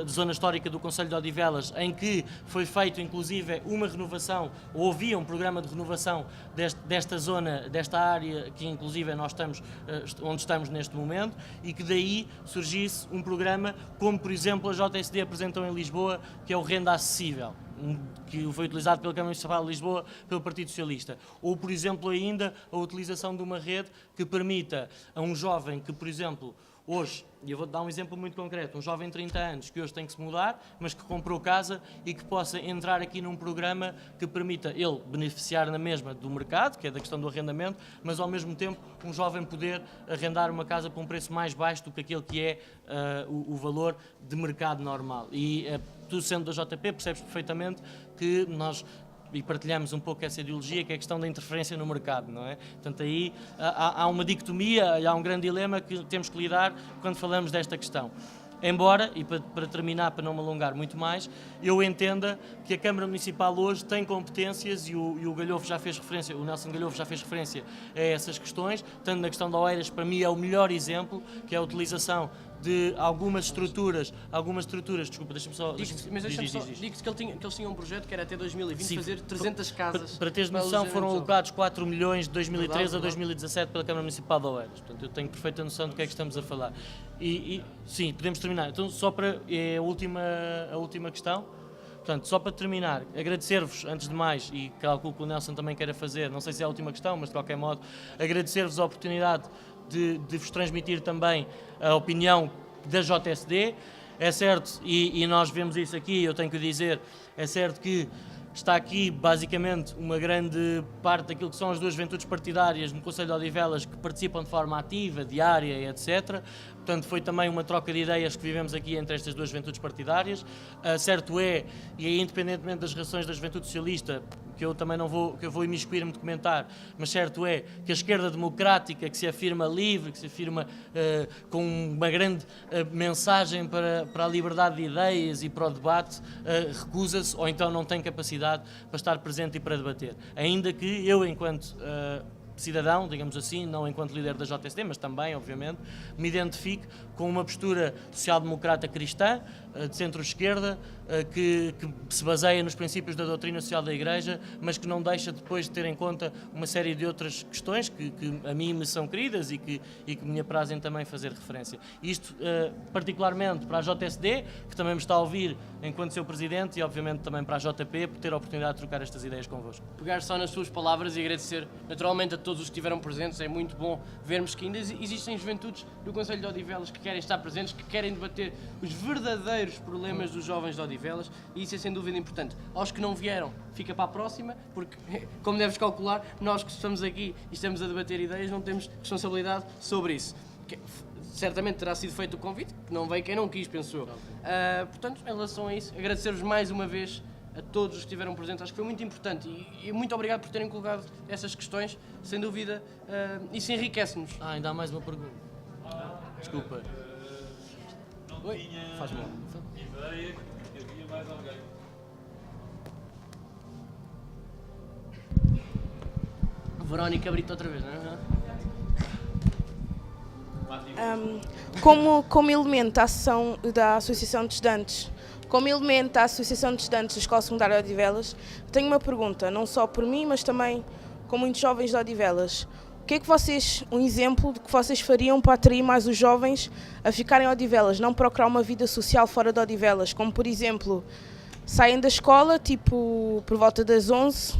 zona histórica do Concelho de Odivelas, em que foi feito inclusive uma renovação, ou havia um programa de renovação desta zona, desta área que inclusive nós estamos, onde estamos neste momento, e que daí surgisse um programa como, por exemplo, a JSD apresentou em Lisboa, que é o Renda Acessível. que foi utilizado pela Câmara Municipal de Lisboa, pelo Partido Socialista. Ou, por exemplo, ainda a utilização de uma rede que permita a um jovem que, por exemplo, hoje, e eu vou-te dar um exemplo muito concreto, um jovem de 30 anos que hoje tem que se mudar, mas que comprou casa e que possa entrar aqui num programa que permita ele beneficiar na mesma do mercado, que é da questão do arrendamento, mas ao mesmo tempo um jovem poder arrendar uma casa por um preço mais baixo do que aquele que é o valor de mercado normal. E tu, sendo da JP, percebes perfeitamente que nós e partilhamos um pouco essa ideologia, que é a questão da interferência no mercado, não é? Portanto, aí há uma dicotomia, há um grande dilema que temos que lidar quando falamos desta questão. Embora, e para terminar, para não me alongar muito mais, eu entenda que a Câmara Municipal hoje tem competências, e o Galhoфo já fez referência, o Nelson Galhofo já fez referência a essas questões, tanto na questão da Oeiras, para mim é o melhor exemplo, que é a utilização de algumas estruturas, desculpa, deixa-me só... Mas deixa-me só, digo-te que eles tinham um projeto que era até 2020 Sim, fazer 300 casas. Para teres noção, foram alocados 4 milhões de 2013 a 2017 pela Câmara Municipal de Oeiras. Portanto, eu tenho perfeita noção do que é que estamos a falar. Sim, podemos terminar. Então, só para a última questão. Portanto, só para terminar, agradecer-vos, antes de mais, e calculo que o Nelson também queira fazer, não sei se é a última questão, mas de qualquer modo, agradecer-vos a oportunidade de vos transmitir também a opinião da JSD. É certo, e nós vemos isso aqui, eu tenho que dizer, é certo que está aqui basicamente uma grande parte daquilo que são as duas juventudes partidárias no Conselho de Odivelas que participam de forma ativa, diária, etc. Portanto, foi também uma troca de ideias que vivemos aqui entre estas duas juventudes partidárias. Certo é, e aí, independentemente das reações da Juventude Socialista, que eu também não vou, que eu vou imiscuir-me de comentar, mas certo é que a esquerda democrática, que se afirma livre, que se afirma com uma grande mensagem para a liberdade de ideias e para o debate, recusa-se ou então não tem capacidade para estar presente e para debater. Ainda que eu, enquanto cidadão, digamos assim, não enquanto líder da JSD, mas também, obviamente, me identifique com uma postura social-democrata cristã, de centro-esquerda, que se baseia nos princípios da doutrina social da Igreja, mas que não deixa depois de ter em conta uma série de outras questões que a mim me são queridas e que me aprazem também fazer referência. Isto, particularmente para a JSD, que também me está a ouvir enquanto seu Presidente, e obviamente também para a JP, por ter a oportunidade de trocar estas ideias convosco. Pegar só nas suas palavras e agradecer naturalmente a todos os que estiveram presentes. É muito bom vermos que ainda existem juventudes do Conselho de Odivelas que querem estar presentes, que querem debater os verdadeiros problemas dos jovens de Odivelas, e isso é sem dúvida importante. Aos que não vieram, fica para a próxima, porque, como deves calcular, nós que estamos aqui e estamos a debater ideias não temos responsabilidade sobre isso. Certamente terá sido feito o convite, que não veio quem não quis, penso eu. Portanto, em relação a isso, agradecer-vos mais uma vez a todos os que estiveram presentes. Acho que foi muito importante e muito obrigado por terem colocado essas questões. Sem dúvida, isso enriquece-nos. Ainda há mais uma pergunta. Desculpa. Oi? Faz mal. Ideia que havia mais alguém. Verónica Brito outra vez, não é? Como elemento da ação da Associação de Estudantes, como elemento da Associação de Estudantes da Escola Secundária de Odivelas, tenho uma pergunta, não só por mim, mas também com muitos jovens de Odivelas. O que é que vocês, um exemplo de que vocês fariam para atrair mais os jovens a ficarem em Odivelas, não procurar uma vida social fora de Odivelas, como por exemplo, saem da escola, tipo, por volta das 11,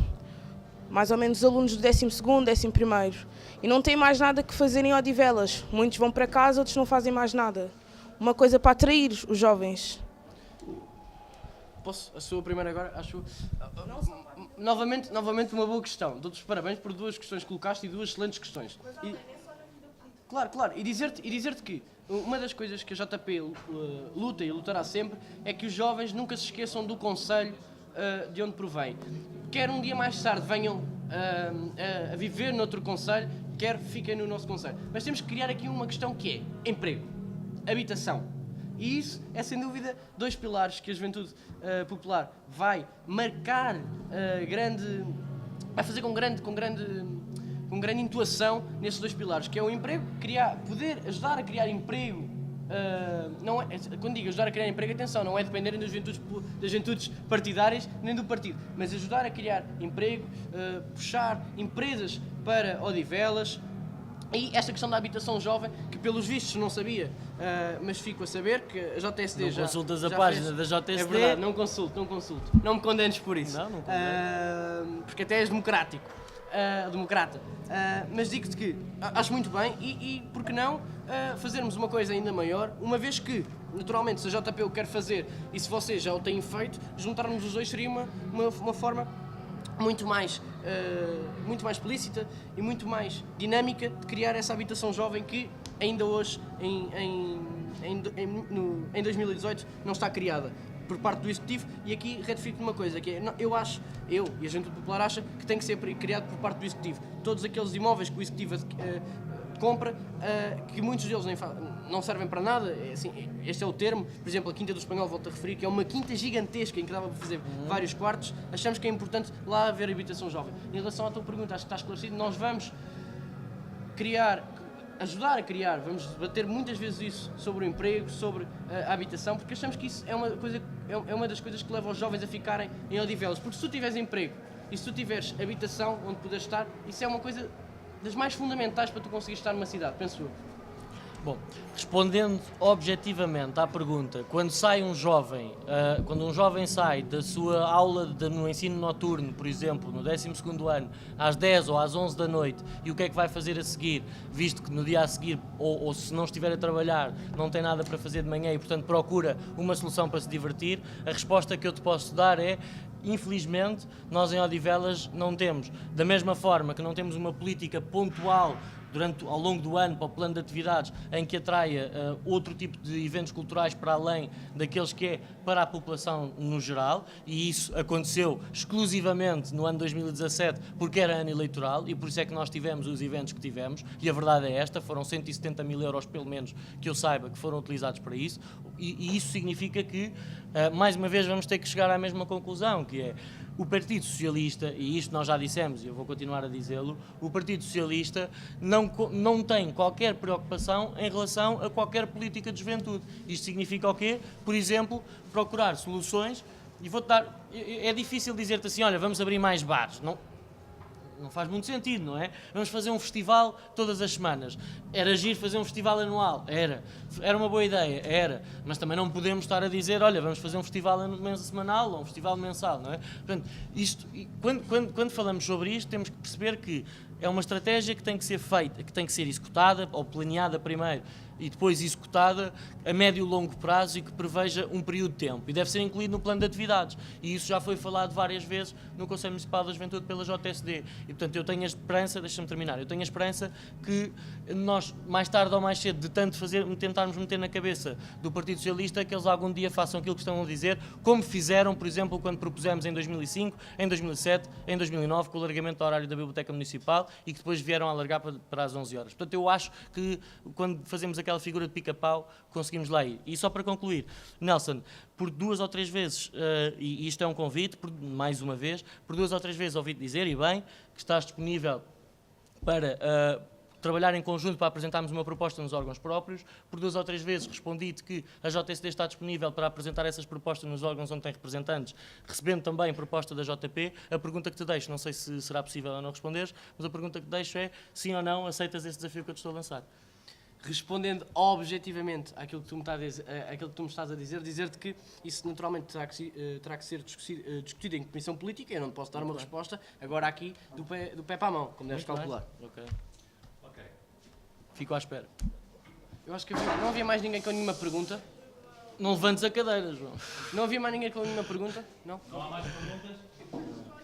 mais ou menos os alunos do 12º, 11º, e não têm mais nada que fazer em Odivelas. Muitos vão para casa, outros não fazem mais nada. Uma coisa para atrair os jovens. Posso? A sua primeira agora? Acho... Novamente uma boa questão. Dou-te os parabéns por duas questões que colocaste e duas excelentes questões. Claro. E dizer-te que uma das coisas que a JP luta e lutará sempre é que os jovens nunca se esqueçam do concelho de onde provém. Quer um dia mais tarde venham a viver noutro concelho, quer fiquem no nosso concelho. Mas temos que criar aqui uma questão que é emprego, habitação. E isso é, sem dúvida, dois pilares que a Juventude Popular vai marcar vai fazer com grande intuação nesses dois pilares, que é o emprego, poder ajudar a criar emprego. Não é, quando digo ajudar a criar emprego, atenção, não é dependerem das juventudes partidárias nem do partido, mas ajudar a criar emprego, puxar empresas para Odivelas, E esta questão da habitação jovem, que pelos vistos não sabia, mas fico a saber que a JSD Não já consultas a já página fez. da JSD? É verdade, não consulto. Não me condenes por isso. Não condeno. Porque até és democrático. Democrata. Mas digo-te que acho muito bem e por que não fazermos uma coisa ainda maior, uma vez que, naturalmente, se a JP o quer fazer e se vocês já o têm feito, juntarmos os dois seria uma forma muito mais explícita e muito mais dinâmica de criar essa habitação jovem que ainda hoje, em 2018, não está criada por parte do Executivo. E aqui retifico uma coisa, que é, eu e a Juventude Popular acha que tem que ser criado por parte do Executivo. Todos aqueles imóveis que o Executivo compra, que muitos deles não servem para nada, assim, este é o termo. Por exemplo, a Quinta do Espanhol, volto a referir, que é uma quinta gigantesca em que dava para fazer vários quartos. Achamos que é importante lá haver habitação jovem. Em relação à tua pergunta, acho que está esclarecido. Nós vamos ajudar a criar, vamos debater muitas vezes isso sobre o emprego, sobre a habitação, porque achamos que isso é uma das coisas que leva os jovens a ficarem em Odivelas. Porque se tu tiveres emprego e se tu tiveres habitação onde podes estar, isso é uma coisa das mais fundamentais para tu conseguires estar numa cidade, penso eu. Bom, respondendo objetivamente à pergunta, quando um jovem sai da sua aula no ensino noturno, por exemplo, no 12º ano, às 10 ou às 11 da noite, e o que é que vai fazer a seguir, visto que no dia a seguir, ou se não estiver a trabalhar, não tem nada para fazer de manhã e, portanto, procura uma solução para se divertir, a resposta que eu te posso dar é: infelizmente, nós em Odivelas não temos, da mesma forma que não temos uma política pontual ao longo do ano para o plano de atividades em que atraia outro tipo de eventos culturais para além daqueles que é para a população no geral, e isso aconteceu exclusivamente no ano 2017 porque era ano eleitoral e por isso é que nós tivemos os eventos que tivemos, e a verdade é esta, foram 170 mil euros pelo menos que eu saiba que foram utilizados para isso, e isso significa que mais uma vez vamos ter que chegar à mesma conclusão, que é: o Partido Socialista, e isto nós já dissemos e eu vou continuar a dizê-lo, o Partido Socialista não tem qualquer preocupação em relação a qualquer política de juventude. Isto significa o quê? Por exemplo, procurar soluções, e vou-te dar... É difícil dizer-te assim: olha, vamos abrir mais bares. Não faz muito sentido, não é? Vamos fazer um festival todas as semanas. Era giro fazer um festival anual? Era uma boa ideia? Era. Mas também não podemos estar a dizer: olha, vamos fazer um festival semanal ou um festival mensal, não é? Portanto, quando falamos sobre isto, temos que perceber que é uma estratégia que tem que ser feita, que tem que ser executada, ou planeada primeiro, e depois executada a médio e longo prazo, e que preveja um período de tempo. E deve ser incluído no plano de atividades. E isso já foi falado várias vezes no Conselho Municipal da Juventude pela JSD. E, portanto, eu tenho a esperança, deixa-me terminar, eu tenho a esperança que nós, mais tarde ou mais cedo, de tanto tentarmos meter na cabeça do Partido Socialista, que eles algum dia façam aquilo que estão a dizer, como fizeram, por exemplo, quando propusemos em 2005, em 2007, em 2009, com o alargamento do horário da Biblioteca Municipal, e que depois vieram a alargar para as 11 horas. Portanto, eu acho que quando fazemos aquela figura de pica-pau, conseguimos lá ir. E só para concluir, Nelson, por 2 ou 3 vezes, e isto é um convite, mais uma vez, por 2 ou 3 vezes ouvi-te dizer, e bem, que estás disponível para trabalhar em conjunto para apresentarmos uma proposta nos órgãos próprios. Por 2 ou 3 vezes respondi-te que a JSD está disponível para apresentar essas propostas nos órgãos onde tem representantes, recebendo também proposta da JP. A pergunta que te deixo, não sei se será possível ou não responderes, mas a pergunta que te deixo é: sim ou não aceitas esse desafio que eu te estou a lançar? Respondendo objetivamente àquilo que tu me estás a dizer, dizer-te que isso naturalmente terá que ser discutido em comissão política. Eu não te posso dar uma resposta agora aqui do pé para a mão, como deves calcular. Ok. Fico à espera. Eu acho que não havia mais ninguém com nenhuma pergunta. Não levantes a cadeira, João. Não havia mais ninguém com nenhuma pergunta? Não? Não há mais perguntas?